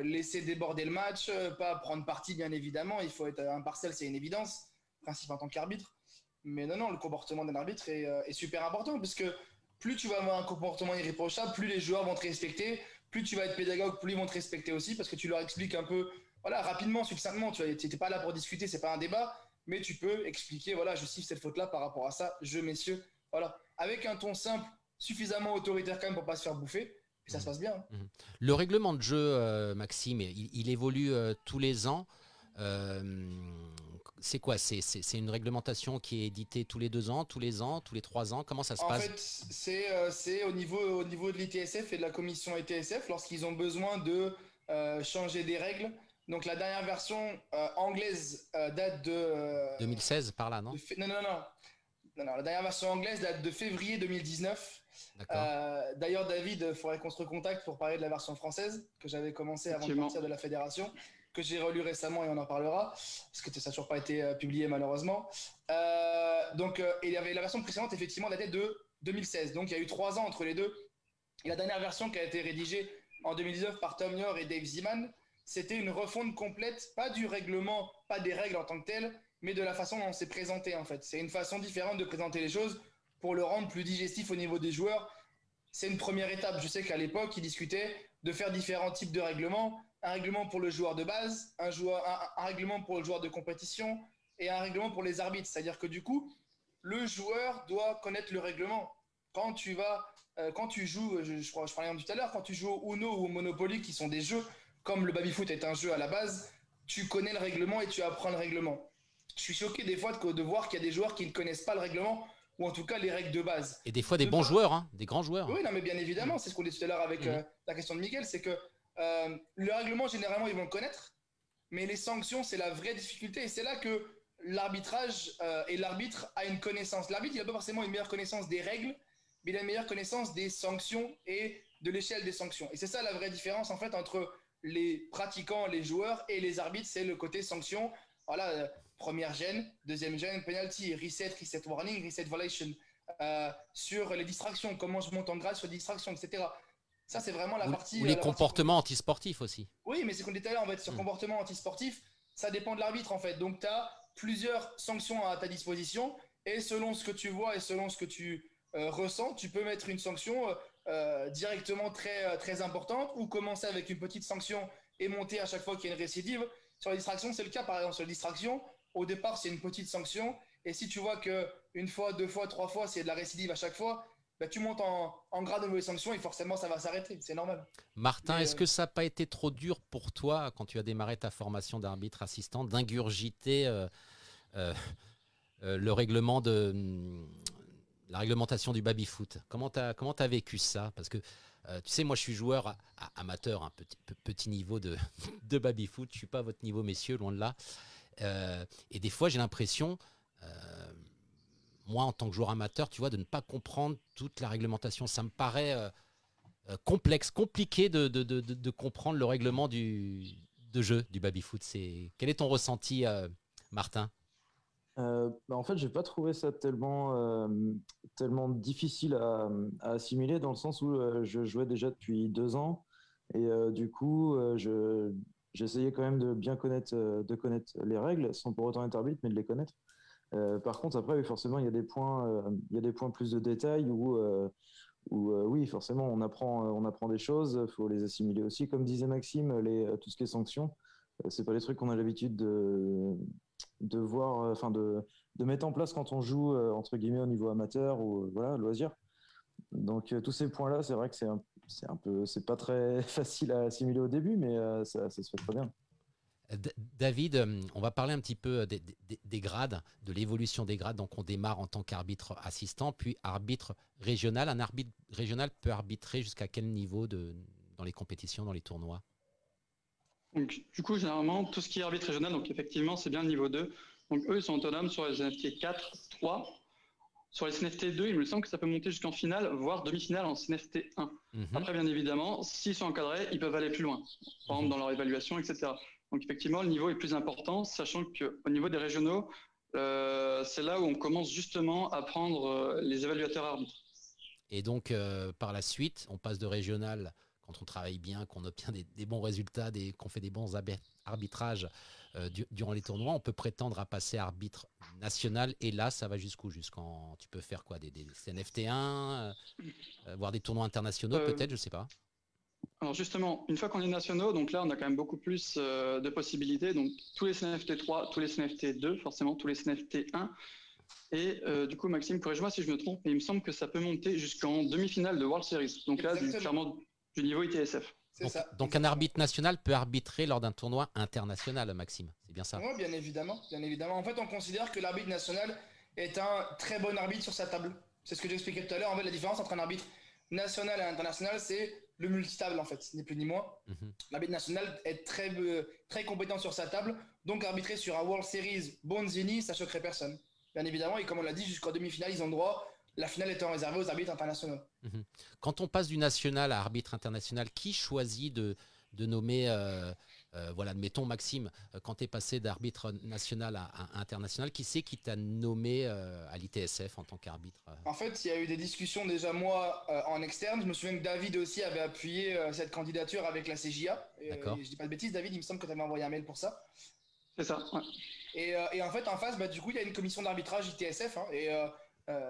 laisser déborder le match, pas prendre parti, bien évidemment. Il faut être impartial, c'est une évidence. Principe en tant qu'arbitre. Mais non, le comportement d'un arbitre est super important parce que plus tu vas avoir un comportement irréprochable, plus les joueurs vont te respecter, plus tu vas être pédagogue, plus ils vont te respecter aussi parce que tu leur expliques un peu, voilà, rapidement, succinctement. Tu n'es pas là pour discuter, c'est pas un débat, mais tu peux expliquer, voilà, je siffle cette faute-là par rapport à ça, messieurs, voilà, avec un ton simple, suffisamment autoritaire quand même pour pas se faire bouffer. Et ça se passe bien. Le règlement de jeu, Maxime, il évolue tous les ans. C'est quoi? C'est une réglementation qui est éditée tous les 2 ans, tous les ans, tous les 3 ans? Comment ça se passe? En fait, c'est au niveau de l'ITSF et de la commission ITSF lorsqu'ils ont besoin de changer des règles. Donc la dernière version anglaise date de 2016 par là, non? Non, la dernière version anglaise date de février 2019. D'ailleurs, David, il faudrait qu'on se recontacte pour parler de la version française que j'avais commencé avant de partir de la fédération, que j'ai relu récemment et on en parlera, parce que ça n'a toujours pas été publié malheureusement. Donc, il y avait la version précédente, effectivement, datait de 2016. Donc, il y a eu 3 ans entre les deux. Et la dernière version qui a été rédigée en 2019 par Tom Yor et Dave Zeman, c'était une refonte complète, pas du règlement, pas des règles en tant que telles, mais de la façon dont c'est présenté en fait. C'est une façon différente de présenter les choses pour le rendre plus digestif au niveau des joueurs. C'est une première étape. Je sais qu'à l'époque, ils discutaient de faire différents types de règlements. Un règlement pour le joueur de base, un règlement pour le joueur de compétition et un règlement pour les arbitres. C'est-à-dire que du coup, le joueur doit connaître le règlement. Quand tu joues, je parlais tout à l'heure, quand tu joues au Uno ou au Monopoly, qui sont des jeux, comme le baby-foot est un jeu à la base, tu connais le règlement et tu apprends le règlement. Je suis choqué des fois de voir qu'il y a des joueurs qui ne connaissent pas le règlement, ou en tout cas les règles de base. Et des fois des bons joueurs, hein, des grands joueurs. Oui, non, mais bien évidemment, c'est ce qu'on dit tout à l'heure avec la question de Miguel, c'est que le règlement, généralement, ils vont le connaître, mais les sanctions, c'est la vraie difficulté. Et c'est là que l'arbitrage et l'arbitre a une connaissance. L'arbitre, il n'a pas forcément une meilleure connaissance des règles, mais il a une meilleure connaissance des sanctions et de l'échelle des sanctions. Et c'est ça la vraie différence, en fait, entre les pratiquants, les joueurs et les arbitres, c'est le côté sanction. Voilà, première gêne, deuxième gêne, penalty, reset warning, reset violation. Sur les distractions, comment je monte en grade sur les distractions, etc. Ça, c'est vraiment la partie... Ou les comportements antisportifs aussi. Oui, mais c'est qu'on dit tout à l'heure, en fait, sur comportement antisportif, ça dépend de l'arbitre, en fait. Donc, tu as plusieurs sanctions à ta disposition et selon ce que tu vois et selon ce que tu ressens, tu peux mettre une sanction directement très importante ou commencer avec une petite sanction et monter à chaque fois qu'il y a une récidive. Sur les distractions, c'est le cas. Par exemple, sur les distractions, au départ, c'est une petite sanction. Et si tu vois que une fois, deux fois, trois fois, c'est de la récidive à chaque fois, bah, tu montes en grade de nouvelles sanctions et forcément, ça va s'arrêter. C'est normal. Martin, Mais, est-ce que ça n'a pas été trop dur pour toi, quand tu as démarré ta formation d'arbitre assistant, d'ingurgiter le règlement la réglementation du baby-foot? Comment t'as vécu ça? Parce que tu sais, moi je suis joueur amateur, un petit niveau de baby-foot. Je ne suis pas à votre niveau, messieurs, loin de là. Et des fois, j'ai l'impression, moi en tant que joueur amateur, tu vois, de ne pas comprendre toute la réglementation. Ça me paraît complexe, compliqué de comprendre le règlement de jeu du baby-foot. Quel est ton ressenti, Martin? En fait, j'ai pas trouvé ça tellement difficile à assimiler dans le sens où je jouais déjà depuis 2 ans et du coup, j'essayais quand même de bien connaître les règles sans pour autant être arbitre, mais de les connaître. Par contre, après, oui, forcément, il y a des points plus de détail où oui, forcément, on apprend des choses, il faut les assimiler aussi. Comme disait Maxime, tout ce qui est sanctions, c'est pas les trucs qu'on a l'habitude de voir, enfin de mettre en place quand on joue entre guillemets au niveau amateur ou voilà, loisir. Donc tous ces points-là, c'est vrai que c'est pas très facile à assimiler au début, mais ça se fait très bien. David, on va parler un petit peu des grades, de l'évolution des grades. Donc on démarre en tant qu'arbitre assistant, puis arbitre régional. Un arbitre régional peut arbitrer jusqu'à quel niveau dans les compétitions, dans les tournois? Donc, du coup, généralement, tout ce qui est arbitre régional, donc effectivement, c'est bien le niveau 2. Donc, eux, ils sont autonomes sur les CNFT 4, 3. Sur les CNFT 2, il me semble que ça peut monter jusqu'en finale, voire demi-finale en CNFT 1. Après, bien évidemment, s'ils sont encadrés, ils peuvent aller plus loin, par exemple dans leur évaluation, etc. Donc, effectivement, le niveau est plus important, sachant qu'au niveau des régionaux, c'est là où on commence justement à prendre les évaluateurs arbitres. Et donc, par la suite, on passe de régional, quand on travaille bien, qu'on obtient des bons résultats, qu'on fait des bons arbitrages durant les tournois, on peut prétendre à passer arbitre national. Et là, ça va jusqu'où? Tu peux faire quoi? Des CNFT1, voire des tournois internationaux peut-être, je ne sais pas. Alors justement, une fois qu'on est nationaux, donc là, on a quand même beaucoup plus de possibilités. Donc tous les CNFT 3, tous les CNFT 2, forcément, tous les CNFT 1. Et du coup, Maxime, corrige-moi si je me trompe, mais il me semble que ça peut monter jusqu'en demi-finale de World Series. Donc là, clairement, du niveau ITSF. Donc un arbitre national peut arbitrer lors d'un tournoi international, Maxime. C'est bien ça? Oui, bien évidemment, bien évidemment. En fait, on considère que l'arbitre national est un très bon arbitre sur sa table. C'est ce que j'expliquais tout à l'heure. En fait, la différence entre un arbitre national et international, c'est le multitable, en fait, ni plus ni moins. L'arbitre national est très compétent sur sa table, donc arbitrer sur un World Series Bonzini, ça choquerait personne. Bien évidemment, et comme on l'a dit, jusqu'en demi-finale, ils ont le droit, la finale étant réservée aux arbitres internationaux. Quand on passe du national à arbitre international, qui choisit de nommer, voilà, admettons Maxime, quand tu es passé d'arbitre national à international, qui c'est qui t'a nommé à l'ITSF en tant qu'arbitre? En fait, il y a eu des discussions déjà moi en externe. Je me souviens que David aussi avait appuyé cette candidature avec la CJA. D'accord. Je dis pas de bêtises, David, il me semble que tu avais envoyé un mail pour ça. C'est ça, ouais. Et en fait, en face, du coup, il y a une commission d'arbitrage ITSF,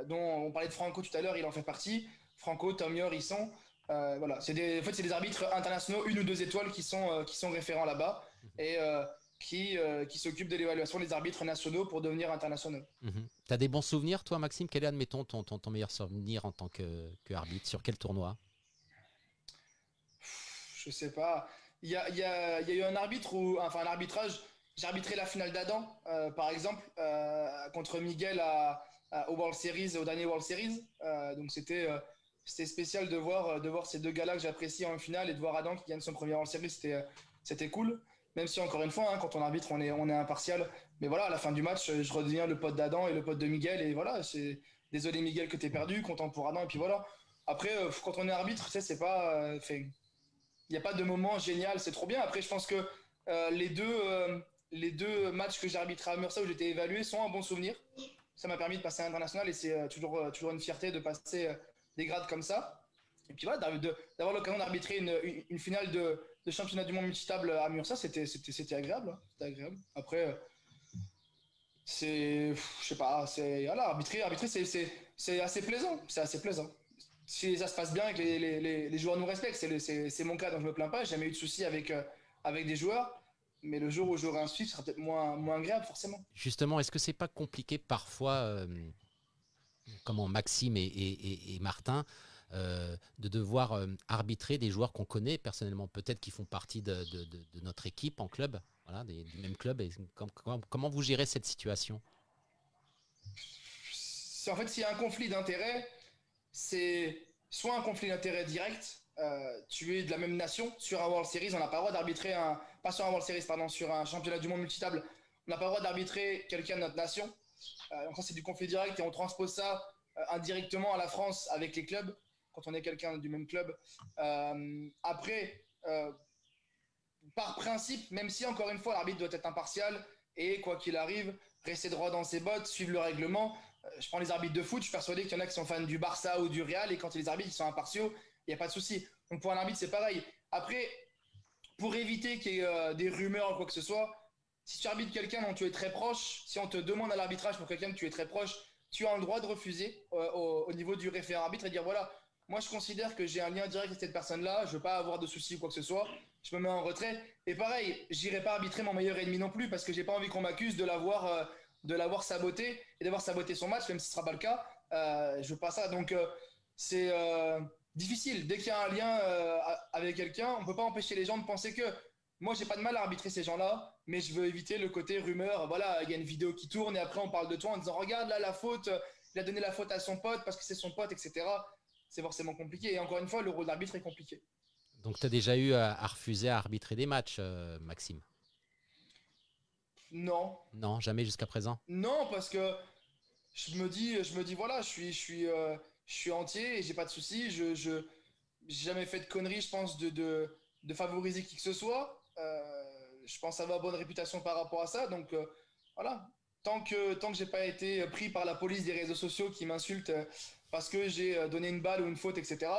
dont on parlait de Franco tout à l'heure, il en fait partie. Franco, Tom Yor, ils sont. Voilà, c'est des arbitres internationaux, 1 ou 2 étoiles qui sont référents là-bas et qui s'occupent de l'évaluation des arbitres nationaux pour devenir internationaux. Tu as des bons souvenirs, toi, Maxime? Quel est, admettons, ton meilleur souvenir en tant qu'arbitre? Sur quel tournoi? Je sais pas. Il y a eu un arbitrage. J'ai arbitré la finale d'Adam, par exemple, contre Miguel au World Series, au dernier World Series. Donc c'était spécial de voir ces deux gars-là que j'apprécie en finale et de voir Adam qui gagne son premier World Series. C'était cool. Même si, encore une fois, quand on arbitre, on est impartial. Mais voilà, à la fin du match, je redeviens le pote d'Adam et le pote de Miguel. Et voilà, désolé Miguel que t'es perdu, content pour Adam. Et puis voilà. Après, quand on est arbitre, tu sais, c'est pas... il n'y a pas de moment génial, c'est trop bien. Après, je pense que les deux matchs que j'ai arbitrés à Mursa où j'étais évalué sont un bon souvenir. Ça m'a permis de passer à l'international et c'est toujours une fierté de passer des grades comme ça. Et puis voilà, d'avoir l'occasion d'arbitrer une finale de championnat du monde multitable à Mursa, c'était agréable. C'était agréable. Après, je sais pas, voilà, arbitrer, c'est assez plaisant, c'est assez plaisant. Si ça se passe bien et que les joueurs nous respectent, c'est mon cas, donc je me plains pas. J'ai jamais eu de soucis avec des joueurs, mais le jour où j'aurai un souci, ce sera peut-être moins agréable, forcément. Justement, est-ce que c'est pas compliqué parfois, comment Maxime et Martin, de devoir arbitrer des joueurs qu'on connaît personnellement, peut-être qui font partie de notre équipe en club, voilà, du même club. Et comment vous gérez cette situation? En fait, s'il y a un conflit d'intérêts, c'est soit un conflit d'intérêts direct, tu es de la même nation, sur un World Series, on n'a pas le droit d'arbitrer pas sur un World Series, pardon, sur un championnat du monde multitable, on n'a pas le droit d'arbitrer quelqu'un de notre nation. Donc ça, c'est du conflit direct et on transpose ça indirectement à la France avec les clubs, quand on est quelqu'un du même club. Après, par principe, même si encore une fois l'arbitre doit être impartial et quoi qu'il arrive, rester droit dans ses bottes, suivre le règlement. Je prends les arbitres de foot, je suis persuadé qu'il y en a qui sont fans du Barça ou du Real et quand les arbitres sont impartiaux, il n'y a pas de souci. Donc pour un arbitre, c'est pareil. Après, pour éviter qu'il y ait des rumeurs ou quoi que ce soit, si tu arbitres quelqu'un dont tu es très proche, si on te demande à l'arbitrage pour quelqu'un que tu es très proche, tu as le droit de refuser au niveau du référent arbitre et dire voilà, moi je considère que j'ai un lien direct avec cette personne-là, je veux pas avoir de soucis ou quoi que ce soit, je me mets en retrait. Et pareil, j'irai pas arbitrer mon meilleur ennemi non plus parce que j'ai pas envie qu'on m'accuse de l'avoir saboté et d'avoir saboté son match, même si ce sera pas le cas. Je veux pas ça. Donc c'est difficile. Dès qu'il y a un lien avec quelqu'un, on peut pas empêcher les gens de penser que moi j'ai pas de mal à arbitrer ces gens-là, mais je veux éviter le côté rumeur. Voilà, il y a une vidéo qui tourne et après on parle de toi en disant regarde là la faute, il a donné la faute à son pote parce que c'est son pote, etc. C'est forcément compliqué. Et encore une fois, le rôle d'arbitre est compliqué. Donc tu as déjà eu à refuser à arbitrer des matchs, Maxime? Non. Non, jamais jusqu'à présent? Non, parce que je me dis voilà, je suis entier et j'ai pas de soucis. J'ai jamais fait de conneries, je pense, de favoriser qui que ce soit. Je pense avoir bonne réputation par rapport à ça. Donc voilà, tant que j'ai pas été pris par la police des réseaux sociaux qui m'insultent parce que j'ai donné une balle ou une faute, etc.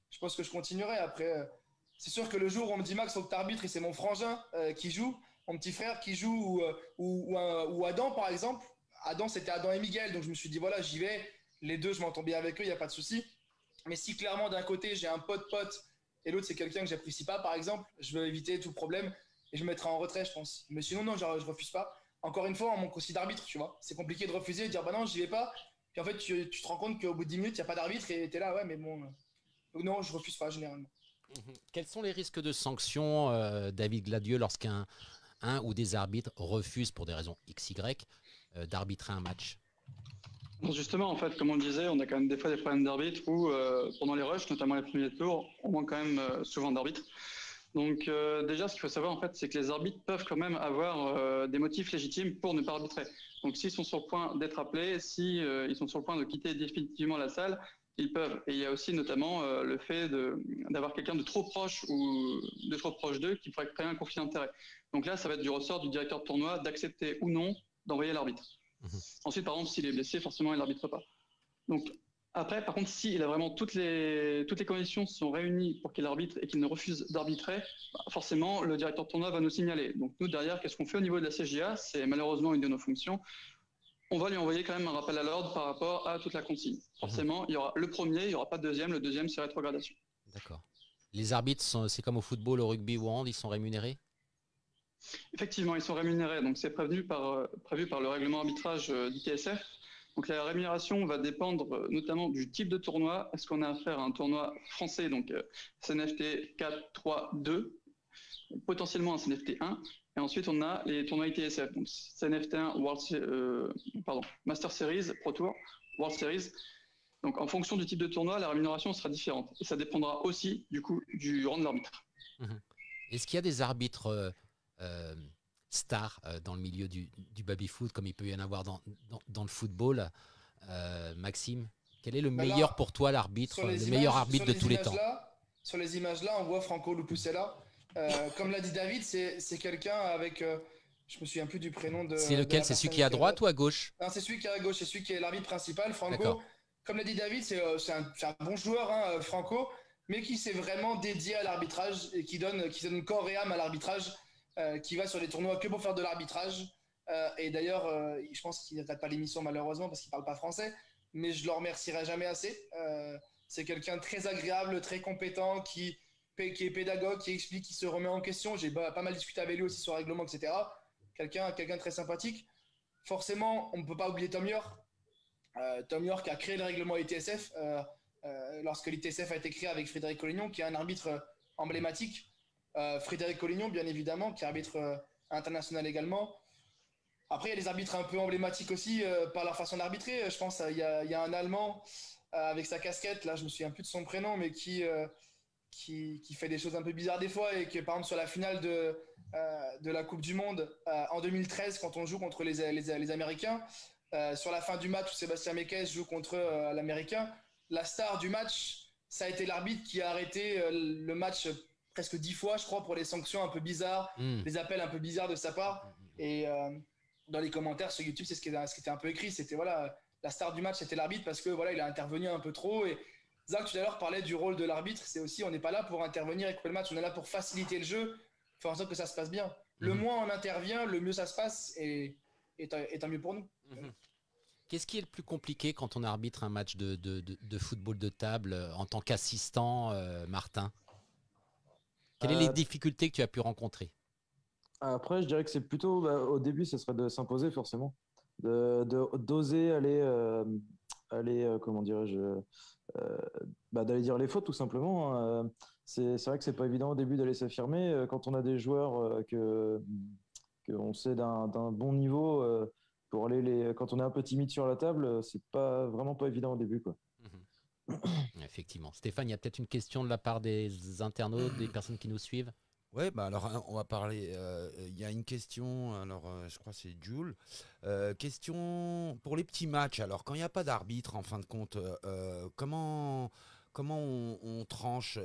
Je pense que je continuerai. Après, c'est sûr que le jour où on me dit Max, faut que t'arbitres et c'est mon frangin qui joue, mon petit frère qui joue ou Adam par exemple. Adam, c'était Adam et Miguel, donc je me suis dit voilà, j'y vais. Les deux, je m'entends bien avec eux, il n'y a pas de souci. Mais si clairement d'un côté j'ai un pote et l'autre c'est quelqu'un que j'apprécie pas, par exemple, je veux éviter tout problème et je me mettrai en retrait, je pense. Mais sinon, non, je refuse pas. Encore une fois, on manque aussi d'arbitre, tu vois. C'est compliqué de refuser et de dire bah non, j'y vais pas. Puis en fait, tu te rends compte qu'au bout de 10 minutes, il n'y a pas d'arbitre et t'es là, ouais, mais bon. Donc non, je refuse pas généralement. Quels sont les risques de sanctions, David Gladieux, lorsqu'un ou des arbitres refusent pour des raisons XY d'arbitrer un match? Donc justement, en fait, comme on le disait, on a quand même des fois des problèmes d'arbitre où pendant les rushs, notamment les premiers tours, on manque quand même souvent d'arbitres. Donc déjà, ce qu'il faut savoir, en fait, c'est que les arbitres peuvent quand même avoir des motifs légitimes pour ne pas arbitrer. Donc s'ils sont sur le point d'être appelés, si ils sont sur le point de quitter définitivement la salle, ils peuvent. Et il y a aussi notamment le fait d'avoir quelqu'un de trop proche ou de trop proche d'eux qui pourrait créer un conflit d'intérêts. Donc là, ça va être du ressort du directeur de tournoi d'accepter ou non d'envoyer l'arbitre. Ensuite, par exemple, s'il est blessé, forcément, il n'arbitre pas. Donc, après, par contre, s'il a vraiment toutes les conditions sont réunies pour qu'il arbitre et qu'il ne refuse d'arbitrer, forcément, le directeur de tournoi va nous signaler. Donc, nous, derrière, qu'est-ce qu'on fait au niveau de la CJA? C'est malheureusement une de nos fonctions. On va lui envoyer quand même un rappel à l'ordre par rapport à toute la consigne. Forcément, il y aura le premier, il n'y aura pas de deuxième. Le deuxième, c'est rétrogradation. D'accord. Les arbitres, c'est comme au football, au rugby ou au hand, ils sont rémunérés? Effectivement, ils sont rémunérés. Donc, c'est prévu par le règlement arbitrage d'ITSF. Donc, la rémunération va dépendre notamment du type de tournoi. Est-ce qu'on a affaire à un tournoi français, donc CNFT 4, 3, 2, potentiellement un CNFT 1. Et ensuite, on a les tournois ITSF, donc CNFT 1, Master Series, Pro Tour, World Series. Donc, en fonction du type de tournoi, la rémunération sera différente. Et ça dépendra aussi, du coup, du rang de l'arbitre. Est-ce qu'il y a des arbitres stars dans le milieu du baby-foot, comme il peut y en avoir dans le football? Maxime, quel est le meilleur pour toi, l'arbitre, le meilleur arbitre de tous les temps? Sur les images-là, on voit Franco Lupusella. Comme l'a dit David, c'est quelqu'un avec... je me souviens plus du prénom de... C'est lequel? C'est celui qui est à droite ou à gauche? Non, c'est celui qui est à gauche, c'est celui qui est l'arbitre principal, Franco. Comme l'a dit David, c'est un bon joueur, hein, Franco, mais qui s'est vraiment dédié à l'arbitrage et qui donne corps et âme à l'arbitrage, qui va sur les tournois que pour faire de l'arbitrage. Et d'ailleurs, je pense qu'il n'attaque pas l'émission malheureusement parce qu'il ne parle pas français, mais je ne le remercierai jamais assez. C'est quelqu'un de très agréable, très compétent, qui est pédagogue, qui explique, qui se remet en question. J'ai pas mal discuté avec lui aussi sur le règlement, etc. Quelqu'un de très sympathique. Forcément, on ne peut pas oublier Tom York. Tom York a créé le règlement ITSF lorsque l'ITSF a été créé avec Frédéric Collignon, qui est un arbitre emblématique. Frédéric Collignon, bien évidemment, qui est arbitre international également. Après, il y a des arbitres un peu emblématiques aussi par leur façon d'arbitrer. Je pense qu'il y a un Allemand avec sa casquette, là je me souviens plus de son prénom, mais qui fait des choses un peu bizarres des fois et qui, par exemple, sur la finale de la Coupe du Monde en 2013, quand on joue contre les Américains, sur la fin du match où Sébastien Meckes joue contre l'Américain, la star du match, ça a été l'arbitre qui a arrêté le match presque 10 fois, je crois, pour les sanctions un peu bizarres, les appels un peu bizarres de sa part. Et dans les commentaires sur YouTube, c'est ce qui était un peu écrit, c'était voilà, la star du match, c'était l'arbitre parce que voilà, il a intervenu un peu trop. Et Zach tout à l'heure parlait du rôle de l'arbitre, c'est aussi, on n'est pas là pour intervenir et couper le match, on est là pour faciliter le jeu, faire en sorte que ça se passe bien. Le moins on intervient, le mieux ça se passe et tant mieux pour nous. Qu'est-ce qui est le plus compliqué quand on arbitre un match de football de table en tant qu'assistant, Martin? Quelles sont les difficultés que tu as pu rencontrer? Après, je dirais que c'est plutôt, au début, ce serait de s'imposer forcément, d'oser aller comment dirais-je, d'aller dire les fautes tout simplement. C'est vrai que c'est pas évident au début d'aller s'affirmer quand on a des joueurs qu'on sait d'un bon niveau. Pour aller quand on est un peu timide sur la table, c'est vraiment pas évident au début, quoi. Effectivement. Stéphane, il y a peut-être une question de la part des internautes, des personnes qui nous suivent. Ouais, alors on va parler. Il y a une question. Alors, je crois que c'est Jules. Question pour les petits matchs. Alors, quand il n'y a pas d'arbitre, en fin de compte, comment on tranche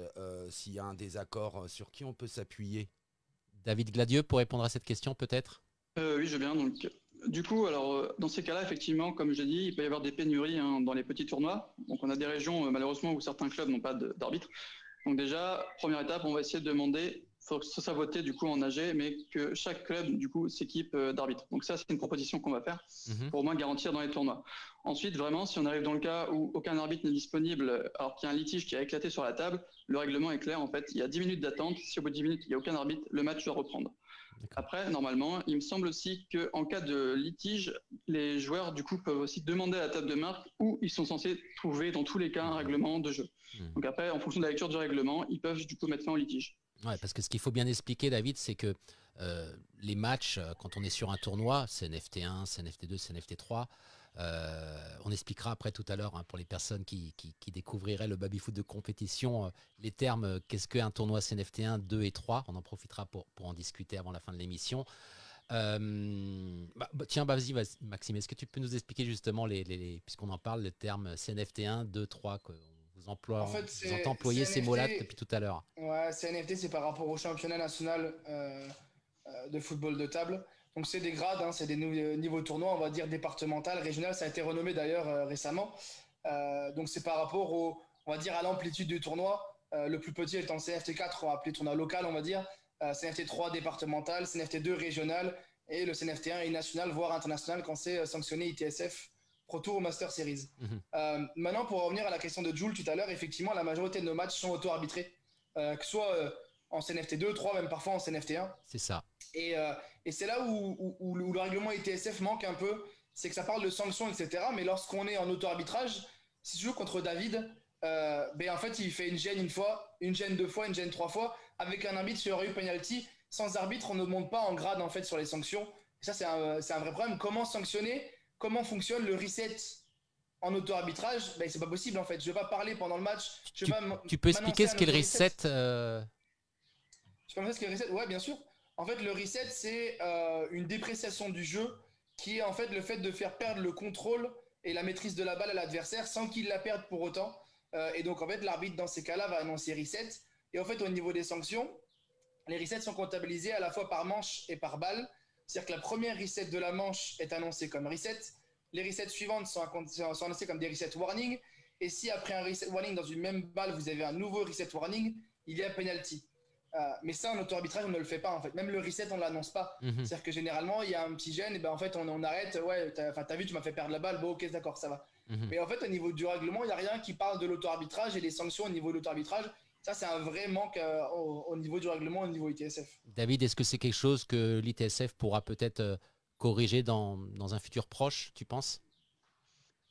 s'il y a un désaccord, sur qui on peut s'appuyer? David Gladieux, pour répondre à cette question, peut-être? Oui, je veux bien. Donc, du coup, alors dans ces cas-là, effectivement, comme j'ai dit, il peut y avoir des pénuries dans les petits tournois. Donc, on a des régions, malheureusement, où certains clubs n'ont pas d'arbitre. Donc déjà, première étape, on va essayer de demander, faut que ce soit voté du coup en AG, mais que chaque club du coup s'équipe d'arbitre. Donc ça, c'est une proposition qu'on va faire pour au moins garantir dans les tournois. Ensuite, vraiment, si on arrive dans le cas où aucun arbitre n'est disponible, alors qu'il y a un litige qui a éclaté sur la table, le règlement est clair. En fait, il y a 10 minutes d'attente. Si au bout de 10 minutes, il n'y a aucun arbitre, le match doit reprendre. Après, normalement, il me semble aussi qu'en cas de litige, les joueurs du coup peuvent aussi demander à la table de marque où ils sont censés trouver dans tous les cas un règlement de jeu. Donc après, en fonction de la lecture du règlement, ils peuvent du coup mettre fin au litige. Ouais, parce que ce qu'il faut bien expliquer, David, c'est que les matchs, quand on est sur un tournoi, CNFT1, CNFT2, CNFT3, on expliquera après tout à l'heure pour les personnes qui découvriraient le baby-foot de compétition, les termes, qu'est-ce qu'un tournoi CNFT1, 2 et 3. On en profitera pour en discuter avant la fin de l'émission. Tiens, vas-y, Maxime, est-ce que tu peux nous expliquer justement, puisqu'on en parle, le terme CNFT1, 2, 3, vous employez ces mots-là depuis tout à l'heure. Ouais, CNFT, c'est par rapport au championnat national de football de table. Donc c'est des grades, c'est des niveaux tournois, on va dire départemental, régional. Ça a été renommé d'ailleurs récemment. Donc c'est par rapport on va dire à l'amplitude du tournoi. Le plus petit étant CNFT4, on va appeler tournoi local, on va dire. CNFT3 départemental, CNFT2 régional et le CNFT1 est national, voire international quand c'est sanctionné ITSF Pro Tour ou Master Series. Maintenant, pour revenir à la question de Jules tout à l'heure, effectivement, la majorité de nos matchs sont auto-arbitrés, que ce soit en CNFT2, 3, même parfois en CNFT1. C'est ça. Et c'est là où le règlement ITSF manque un peu, c'est que ça parle de sanctions, etc. Mais lorsqu'on est en auto-arbitrage, si tu joues contre David, en fait, il fait une gêne une fois, une gêne 2 fois, une gêne 3 fois. Avec un arbitre, il y aurait eu penalty. Sans arbitre, on ne monte pas en grade en fait sur les sanctions. Et ça, c'est un vrai problème. Comment sanctionner? Comment fonctionne le reset en auto-arbitrage? C'est pas possible en fait. Je vais pas parler pendant le match. Tu peux expliquer ce qu'est le reset Je peux expliquer ce qu'est le reset? Ouais, bien sûr. En fait, le reset, c'est une dépréciation du jeu qui est en fait le fait de faire perdre le contrôle et la maîtrise de la balle à l'adversaire sans qu'il la perde pour autant. Et donc, en fait, l'arbitre, dans ces cas-là, va annoncer reset. Et en fait, au niveau des sanctions, les resets sont comptabilisés à la fois par manche et par balle. C'est-à-dire que la première reset de la manche est annoncée comme reset. Les resets suivantes sont annoncées comme des reset warning. Et si après un reset warning dans une même balle, vous avez un nouveau reset warning, il y a penalty. Mais ça, en auto-arbitrage, on ne le fait pas en fait. Même le reset, on ne l'annonce pas. C'est-à-dire que généralement, il y a un petit gêne, et ben en fait, on arrête. Ouais, t'as vu, tu m'as fait perdre la balle. Bon, ok, d'accord, ça va. Mais en fait, au niveau du règlement, il n'y a rien qui parle de l'auto-arbitrage et les sanctions au niveau de l'auto-arbitrage. Ça, c'est un vrai manque au niveau du règlement, au niveau ITSF. David, est-ce que c'est quelque chose que l'ITSF pourra peut-être corriger dans un futur proche, tu penses?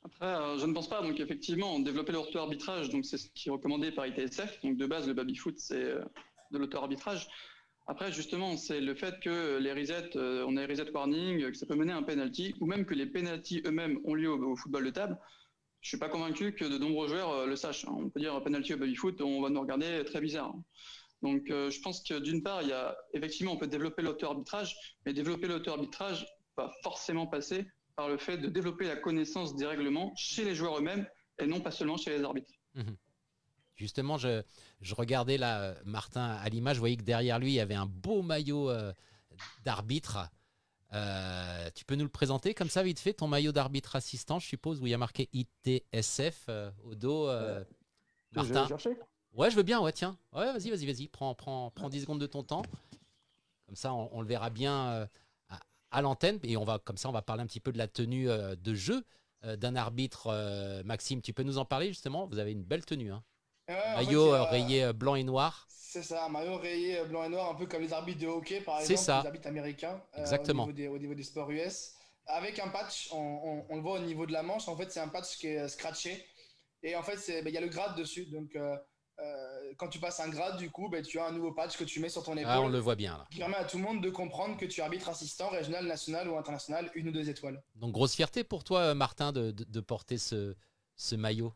Après, je ne pense pas. Donc, effectivement, développer l'auto-arbitrage, donc c'est ce qui est recommandé par ITSF. Donc, de base, le baby-foot, c'est de l'auto-arbitrage. Après, justement, c'est le fait que les resets, on a les reset warning, que ça peut mener à un penalty, ou même que les penalties eux-mêmes ont lieu au football de table. Je suis pas convaincu que de nombreux joueurs le sachent. On peut dire penalty au baby-foot, on va nous regarder très bizarre. Donc, je pense que d'une part, il y a effectivement, on peut développer l'auto-arbitrage, mais développer l'auto-arbitrage va forcément passer par le fait de développer la connaissance des règlements chez les joueurs eux-mêmes et non pas seulement chez les arbitres. Justement, je regardais là Martin à l'image, je voyais que derrière lui, il y avait un beau maillot d'arbitre. Tu peux nous le présenter comme ça, vite fait, ton maillot d'arbitre assistant, je suppose, où il y a marqué ITSF au dos. Martin. Je vais chercher. Ouais, je veux bien, ouais, tiens. Ouais, vas-y. Prends 10 secondes de ton temps. Comme ça, on le verra bien à l'antenne. Et on va parler un petit peu de la tenue de jeu d'un arbitre. Maxime, tu peux nous en parler justement? Vous avez une belle tenue. Hein. Maillot rayé blanc et noir. C'est ça, un maillot rayé blanc et noir, un peu comme les arbitres de hockey, par exemple, ça. les arbitres américains. Exactement. Au niveau des sports US. Avec un patch, on le voit au niveau de la manche. En fait, c'est un patch qui est scratché. Et en fait, il y a le grade dessus. Donc, quand tu passes un grade, du coup, tu as un nouveau patch que tu mets sur ton épaule. Ah, on le voit bien là. Qui permet à tout le monde de comprendre que tu es arbitre assistant, régional, national ou international, 1 ou 2 étoiles. Donc, grosse fierté pour toi, Martin, de porter ce maillot.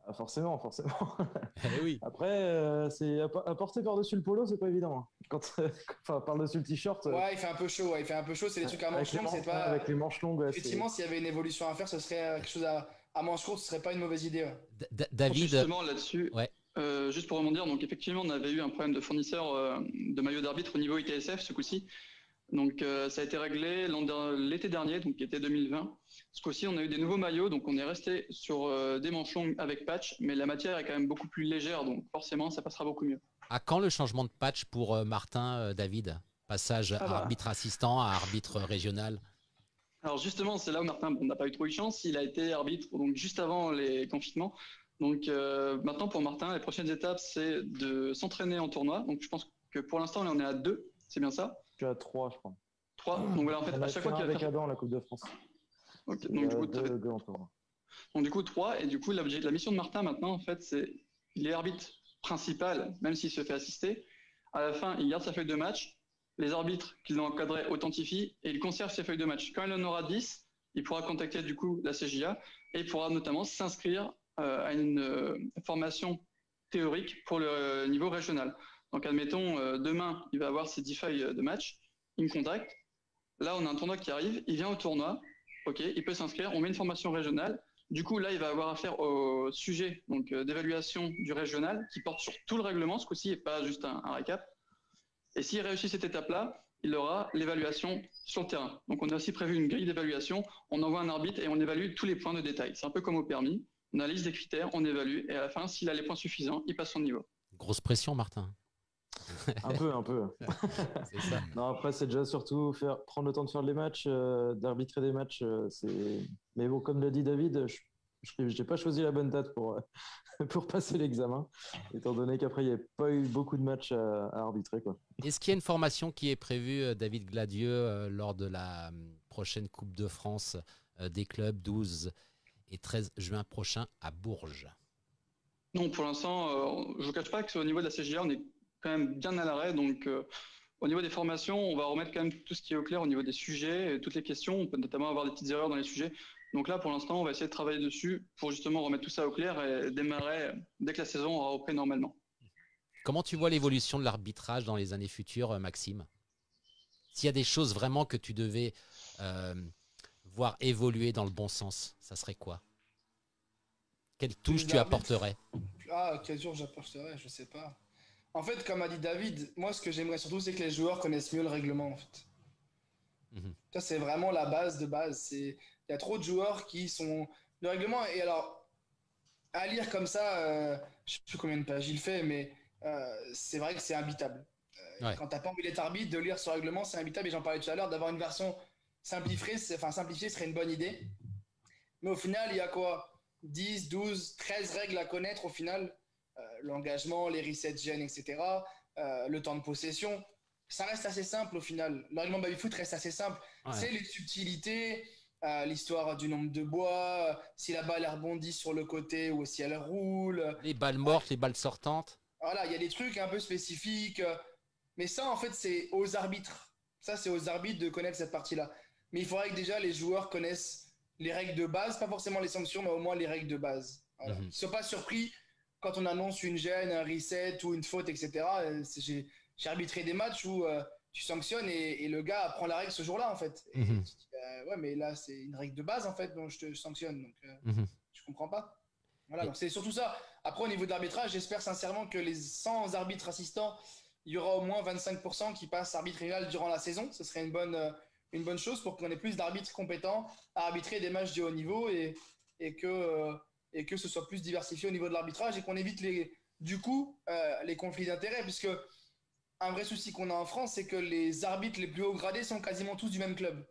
Ah, forcément. Oui. Après, c'est à porter par-dessus le polo, c'est pas évident. Hein. Par-dessus le t-shirt. Ouais, il fait un peu chaud. C'est des trucs à manches longues. C'est pas. Avec les manches longues. Effectivement, s'il y avait une évolution à faire, ce serait quelque chose à manches courtes, ce serait pas une mauvaise idée. Ouais. David. Justement là-dessus. Ouais. Juste pour rebondir, donc effectivement, on avait eu un problème de fournisseur de maillots d'arbitre au niveau ITSF ce coup-ci. Donc ça a été réglé l'été dernier, donc qui était 2020. Ce coup-ci, on a eu des nouveaux maillots, donc on est resté sur des manches longues avec patch, mais la matière est quand même beaucoup plus légère, donc forcément, ça passera beaucoup mieux. À quand le changement de patch pour Martin, David? Passage à arbitre assistant, à arbitre régional? Alors justement, c'est là où Martin n'a pas eu trop de chance. Il a été arbitre donc juste avant les confinements. Donc maintenant, pour Martin, les prochaines étapes, c'est de s'entraîner en tournoi. Donc je pense que pour l'instant, on est à 2, c'est bien ça? Je suis à 3, je crois. 3. Donc voilà, en fait, à chaque fois qu'il avec Adam, la Coupe de France. Okay, donc du coup, deux en tournoi. Donc du coup 3, et du coup la mission de Martin maintenant, en fait, c'est il est arbitre principal, même s'il se fait assister. À la fin, il garde sa feuille de match. Les arbitres qu'il a encadrés authentifient et il conserve ses feuilles de match. Quand il en aura 10, il pourra contacter du coup la CJA et il pourra notamment s'inscrire à une formation théorique pour le niveau régional. Donc admettons, demain, il va avoir ses 10 feuilles de match, il me contacte. Là, on a un tournoi qui arrive, il vient au tournoi, ok, il peut s'inscrire, on met une formation régionale. Du coup, là, il va avoir affaire au sujet d'évaluation du régional qui porte sur tout le règlement, ce coup-ci, et pas juste un récap. Et s'il réussit cette étape-là, il aura l'évaluation sur le terrain. Donc, on a aussi prévu une grille d'évaluation. On envoie un arbitre et on évalue tous les points de détail. C'est un peu comme au permis. On a la liste des critères, on évalue, et à la fin, s'il a les points suffisants, il passe son niveau. Grosse pression, Martin. Un peu. C'est ça. Non, après, c'est déjà surtout prendre le temps de faire les matchs, d'arbitrer des matchs. Mais bon, comme l'a dit David, je n'ai pas choisi la bonne date pour passer l'examen, étant donné qu'après, il n'y avait pas eu beaucoup de matchs à arbitrer, quoi. Est-ce qu'il y a une formation qui est prévue, David Gladieux, lors de la prochaine Coupe de France des clubs 12 et 13 juin prochain à Bourges? Non, pour l'instant, je ne vous cache pas qu'au niveau de la CJA, on est quand même bien à l'arrêt. Donc, au niveau des formations, on va remettre quand même tout ce qui est au clair au niveau des sujets et toutes les questions. On peut notamment avoir des petites erreurs dans les sujets. Donc là, pour l'instant, on va essayer de travailler dessus pour justement remettre tout ça au clair et démarrer dès que la saison aura repris normalement. Comment tu vois l'évolution de l'arbitrage dans les années futures, Maxime? S'il y a des choses vraiment que tu devais voir évoluer dans le bon sens, ça serait quoi? Quelle touche tu apporterais? Ah, quelle touche j'apporterais, je sais pas. En fait, comme a dit David, moi ce que j'aimerais surtout c'est que les joueurs connaissent mieux le règlement en fait. Ça c'est vraiment la base de base. Il y a trop de joueurs qui sont... Le règlement, et alors, à lire comme ça, je sais plus combien de pages il fait, mais c'est vrai que c'est imbitable. Ouais. Quand tu n'as pas envie d'être arbitre, de lire ce règlement, c'est imbitable. Et j'en parlais tout à l'heure, d'avoir une version simplifiée serait une bonne idée. Mais au final, il y a quoi 10, 12, 13 règles à connaître au final. L'engagement, les resets gènes, etc. Le temps de possession. Ça reste assez simple au final. Le règlement baby-foot reste assez simple. Ouais. C'est les subtilités, l'histoire du nombre de bois, si la balle rebondit sur le côté ou si elle roule. Les balles mortes, les balles sortantes. Voilà, il y a des trucs un peu spécifiques. Mais ça, en fait, c'est aux arbitres. Ça, c'est aux arbitres de connaître cette partie-là. Mais il faudrait que déjà les joueurs connaissent les règles de base, pas forcément les sanctions, mais au moins les règles de base. Voilà. Qu'ils ne soient pas surpris quand on annonce une gêne, un reset ou une faute, etc. J'ai arbitré des matchs où tu sanctionnes et le gars apprend la règle ce jour-là, en fait. Et tu dis, ouais, mais là, c'est une règle de base, en fait, dont je te sanctionne. Donc, je comprends pas. Voilà, donc c'est surtout ça. Après, au niveau de l'arbitrage, j'espère sincèrement que les 100 arbitres assistants, il y aura au moins 25% qui passent arbitre régional durant la saison. Ce serait une bonne chose pour qu'on ait plus d'arbitres compétents à arbitrer des matchs de haut niveau et que ce soit plus diversifié au niveau de l'arbitrage et qu'on évite les conflits d'intérêts. Puisque un vrai souci qu'on a en France, c'est que les arbitres les plus haut gradés sont quasiment tous du même club.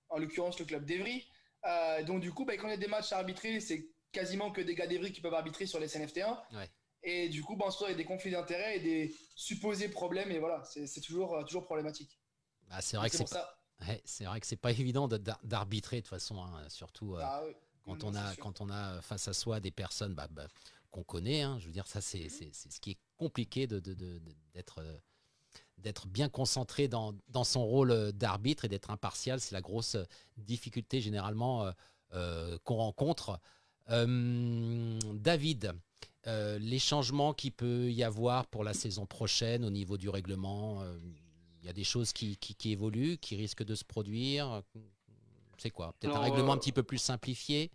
En l'occurrence, le club d'Evry. Donc du coup, quand il y a des matchs à arbitrer, c'est quasiment que des gars d'Evry qui peuvent arbitrer sur les CNFT1. Ouais. Et du coup, on se retrouve avec des conflits d'intérêts et des supposés problèmes. Et voilà, c'est toujours problématique. Bah, c'est vrai que c'est vrai que c'est pas évident d'arbitrer de toute façon, hein, surtout oui. Quand on a face à soi des personnes qu'on connaît. Hein, je veux dire, ça c'est ce qui est compliqué d'être bien concentré dans son rôle d'arbitre et d'être impartial. C'est la grosse difficulté généralement qu'on rencontre. David, les changements qu'il peut y avoir pour la saison prochaine au niveau du règlement, il y a des choses qui évoluent, qui risquent de se produire. C'est quoi? Peut-être un règlement un petit peu plus simplifié?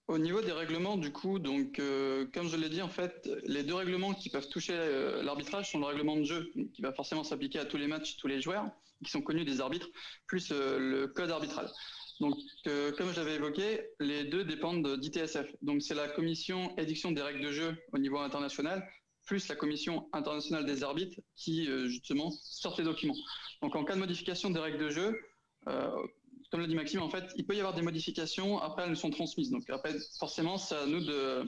Au niveau des règlements, du coup, donc, comme je l'ai dit, en fait, les deux règlements qui peuvent toucher l'arbitrage sont le règlement de jeu, qui va forcément s'appliquer à tous les matchs, tous les joueurs, qui sont connus des arbitres, plus le code arbitral. Donc, comme je l'avais évoqué, les deux dépendent d'ITSF. Donc, c'est la commission édiction des règles de jeu au niveau international, plus la commission internationale des arbitres qui, justement, sort les documents. Donc, en cas de modification des règles de jeu, comme l'a dit Maxime, en fait, il peut y avoir des modifications, après elles nous sont transmises. Donc après, forcément, c'est à nous de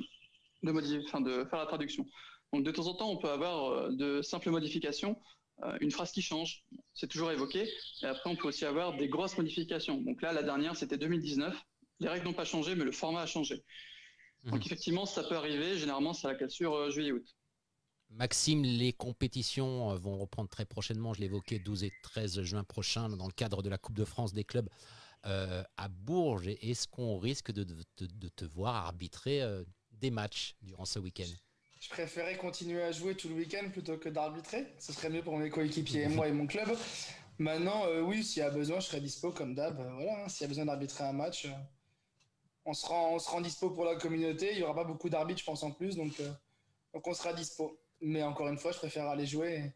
faire la traduction. Donc de temps en temps, on peut avoir de simples modifications, une phrase qui change, c'est toujours évoqué. Et après, on peut aussi avoir des grosses modifications. Donc là, la dernière, c'était 2019. Les règles n'ont pas changé, mais le format a changé. Donc effectivement, ça peut arriver. Généralement, c'est la cassure juillet-août. Maxime, les compétitions vont reprendre très prochainement, je l'évoquais, 12 et 13 juin prochain, dans le cadre de la Coupe de France des clubs à Bourges. Est-ce qu'on risque de te voir arbitrer des matchs durant ce week-end? Je préférais continuer à jouer tout le week-end plutôt que d'arbitrer. Ce serait mieux pour mes coéquipiers et moi et mon club. Maintenant, oui, s'il y a besoin, je serai dispo comme d'hab. Voilà, s'il y a besoin d'arbitrer un match, on se rend dispo pour la communauté. Il n'y aura pas beaucoup d'arbitres, je pense, en plus. Donc on sera dispo. Mais encore une fois, je préfère aller jouer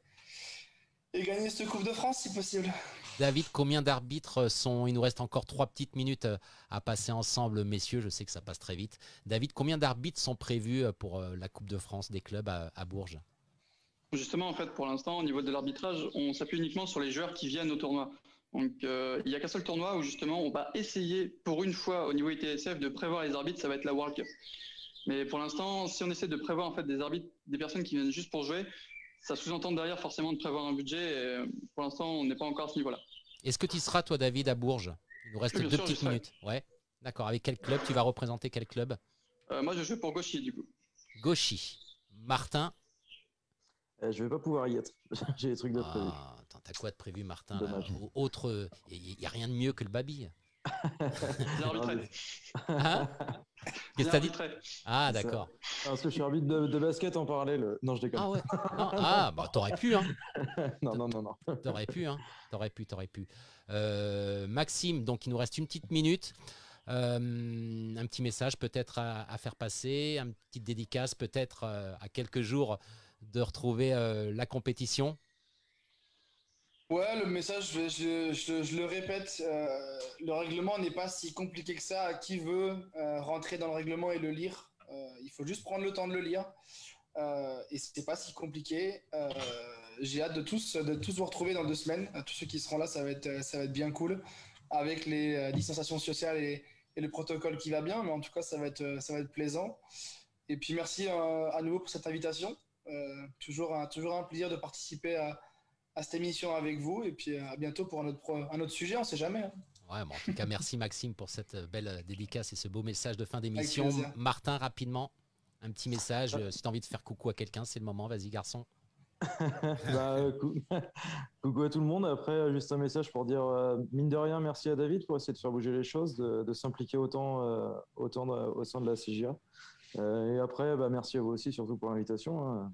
et gagner cette Coupe de France si possible. David, combien d'arbitres sont... Il nous reste encore 3 petites minutes à passer ensemble, messieurs. Je sais que ça passe très vite. David, combien d'arbitres sont prévus pour la Coupe de France des clubs à Bourges? Justement, en fait, pour l'instant, au niveau de l'arbitrage, on s'appuie uniquement sur les joueurs qui viennent au tournoi. Donc, il n'y a qu'un seul tournoi où justement, on va essayer pour une fois au niveau ITSF de prévoir les arbitres. Ça va être la World Cup. Mais pour l'instant, si on essaie de prévoir en fait des arbitres, des personnes qui viennent juste pour jouer, ça sous-entend derrière forcément de prévoir un budget. Et pour l'instant, on n'est pas encore à ce niveau-là. Est-ce que tu seras, toi, David, à Bourges? Il nous reste 2 petites minutes. Ouais. D'accord. Avec quel club? Tu vas représenter quel club? Moi, je joue pour Gauchy, du coup. Gauchy. Martin? Je vais pas pouvoir y être. J'ai des trucs de prévu. Attends, t'as quoi de prévu, Martin? Autre, il n'y a rien de mieux que le baby. L'arbitrage. Hein? Qu'est-ce que t'as dit? Ah, d'accord. Parce que je suis arbitre de basket en parallèle. Non, je déconne. Ah ouais. Non. Ah, bah t'aurais pu, hein. Non. T'aurais pu, hein. T'aurais pu. Maxime, donc il nous reste une petite minute. Un petit message peut-être à faire passer, une petite dédicace peut-être à quelques jours de retrouver la compétition. Ouais, le message, je le répète, le règlement n'est pas si compliqué que ça. À qui veut rentrer dans le règlement et le lire, il faut juste prendre le temps de le lire. et c'est pas si compliqué. J'ai hâte de tous vous retrouver dans 2 semaines. Tous ceux qui seront là, ça va être bien cool, avec les distanciations sociales et le protocole qui va bien, mais en tout cas, ça va être plaisant. Et puis merci à nouveau pour cette invitation. Toujours un plaisir de participer à cette émission avec vous, et puis à bientôt pour un autre sujet, on sait jamais. Hein. Ouais, bon, en tout cas, merci Maxime pour cette belle dédicace et ce beau message de fin d'émission. Avec plaisir. Martin, rapidement, un petit message. Si tu as envie de faire coucou à quelqu'un, c'est le moment. Vas-y, garçon. Coucou à tout le monde. Après, juste un message pour dire, mine de rien, merci à David pour essayer de faire bouger les choses, de s'impliquer autant au sein de la CJA. Et après, merci à vous aussi, surtout pour l'invitation. Hein.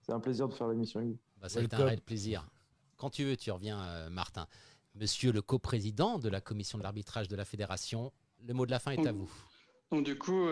C'est un plaisir de faire l'émission avec vous. Ça a été un réel plaisir. Quand tu veux, tu reviens, Martin. Monsieur le coprésident de la commission de l'arbitrage de la fédération, le mot de la fin est à vous. Donc du coup,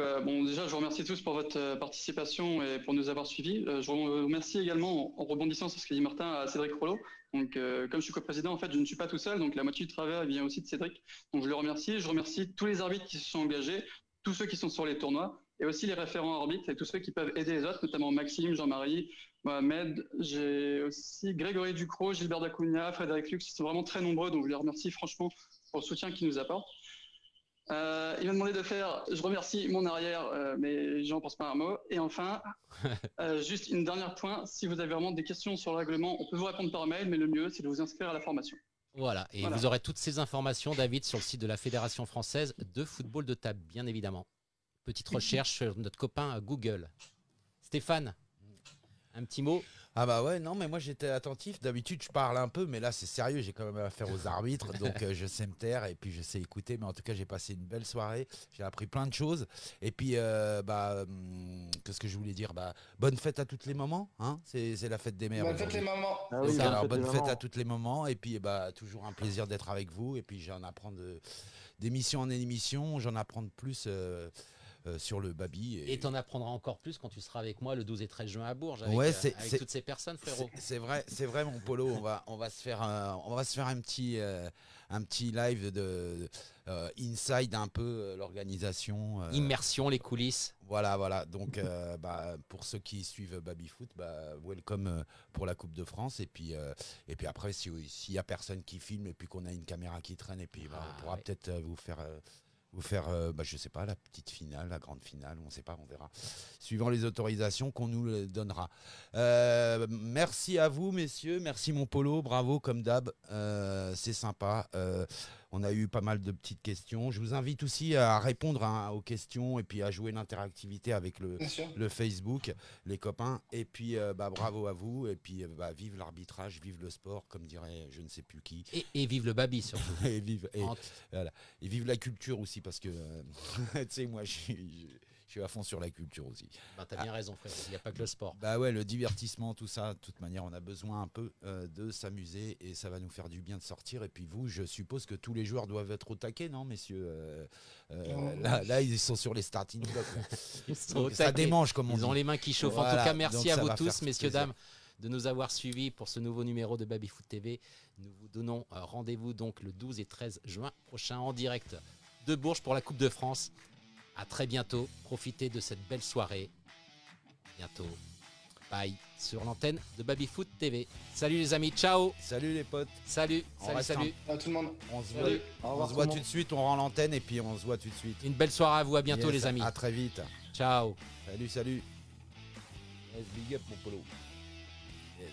déjà, je vous remercie tous pour votre participation et pour nous avoir suivis. Je vous remercie également, en rebondissant sur ce qu'a dit Martin, à Cédric Rollo. Donc, comme je suis coprésident, en fait, je ne suis pas tout seul. Donc, la moitié du travail vient aussi de Cédric. Donc, je le remercie. Je remercie tous les arbitres qui se sont engagés, tous ceux qui sont sur les tournois, et aussi les référents arbitres et tous ceux qui peuvent aider les autres, notamment Maxime, Jean-Marie, Mohamed. J'ai aussi Grégory Ducrot, Gilbert Dacunha, Frédéric Lux. Ils sont vraiment très nombreux. Donc, je les remercie franchement pour le soutien qu'ils nous apportent. Il m'a demandé de faire, je remercie mon arrière, mais j'en pense pas un mot. Et enfin, juste une dernière point, si vous avez vraiment des questions sur le règlement, on peut vous répondre par mail, mais le mieux, c'est de vous inscrire à la formation. Voilà, et vous aurez toutes ces informations, David, sur le site de la Fédération française de football de table, bien évidemment. Petite recherche sur notre copain Google. Stéphane, un petit mot? Ah bah ouais, non, mais moi j'étais attentif. D'habitude, je parle un peu, mais là, c'est sérieux. J'ai quand même affaire aux arbitres, donc je sais me taire et puis je sais écouter. Mais en tout cas, j'ai passé une belle soirée. J'ai appris plein de choses. Et puis, qu'est-ce que je voulais dire? Bonne fête à toutes les mamans. Hein, c'est la fête des mères. Bonne fête les mamans. Ah oui, Alors, bonne fête à toutes les mamans. Et puis, toujours un plaisir d'être avec vous. Et puis, j'en apprends d'émission en émission. J'en apprends de plus. Sur le Babi. Et t'en apprendras encore plus quand tu seras avec moi le 12 et 13 juin à Bourges avec, ouais, avec toutes ces personnes, frérot. C'est vrai mon Polo, on va se faire un petit live de inside un peu l'organisation. Immersion, les coulisses. Voilà. Donc pour ceux qui suivent Baby Foot, welcome pour la Coupe de France. Et puis après, s'il y a personne qui filme et puis qu'on a une caméra qui traîne, et puis on pourra peut-être vous faire je sais pas, la petite finale, la grande finale, on sait pas, on verra, suivant les autorisations qu'on nous donnera. Merci à vous, messieurs, merci mon Polo, bravo comme d'hab, c'est sympa. On a eu pas mal de petites questions. Je vous invite aussi à répondre aux questions et puis à jouer l'interactivité avec le Facebook, les copains. Et puis, bravo à vous. Et puis, vive l'arbitrage, vive le sport, comme dirait je ne sais plus qui. Et vive le Babi, surtout. et vive la culture aussi, parce que, tu sais, moi, je suis à fond sur la culture aussi. T'as bien raison, frère. Il n'y a pas que le sport. Le divertissement, tout ça, de toute manière, on a besoin un peu de s'amuser et ça va nous faire du bien de sortir. Et puis vous, je suppose que tous les joueurs doivent être au taquet, non, messieurs? Là, ils sont sur les starting blocks. Ça démange, comme on dit. Ils ont les mains qui chauffent. Voilà, en tout cas, merci à vous tous, messieurs, dames, de nous avoir suivis pour ce nouveau numéro de Baby Foot TV. Nous vous donnons rendez-vous donc le 12 et 13 juin prochain en direct de Bourges pour la Coupe de France. À très bientôt. Profitez de cette belle soirée. Bientôt. Bye. Sur l'antenne de Baby Foot TV. Salut les amis. Ciao. Salut les potes. Salut. Salut. À tout le monde. On se voit tout de suite. On rend l'antenne et puis on se voit tout de suite. Une belle soirée à vous. À bientôt les amis. À très vite. Ciao. Salut. Yes, big up mon Polo. Yes.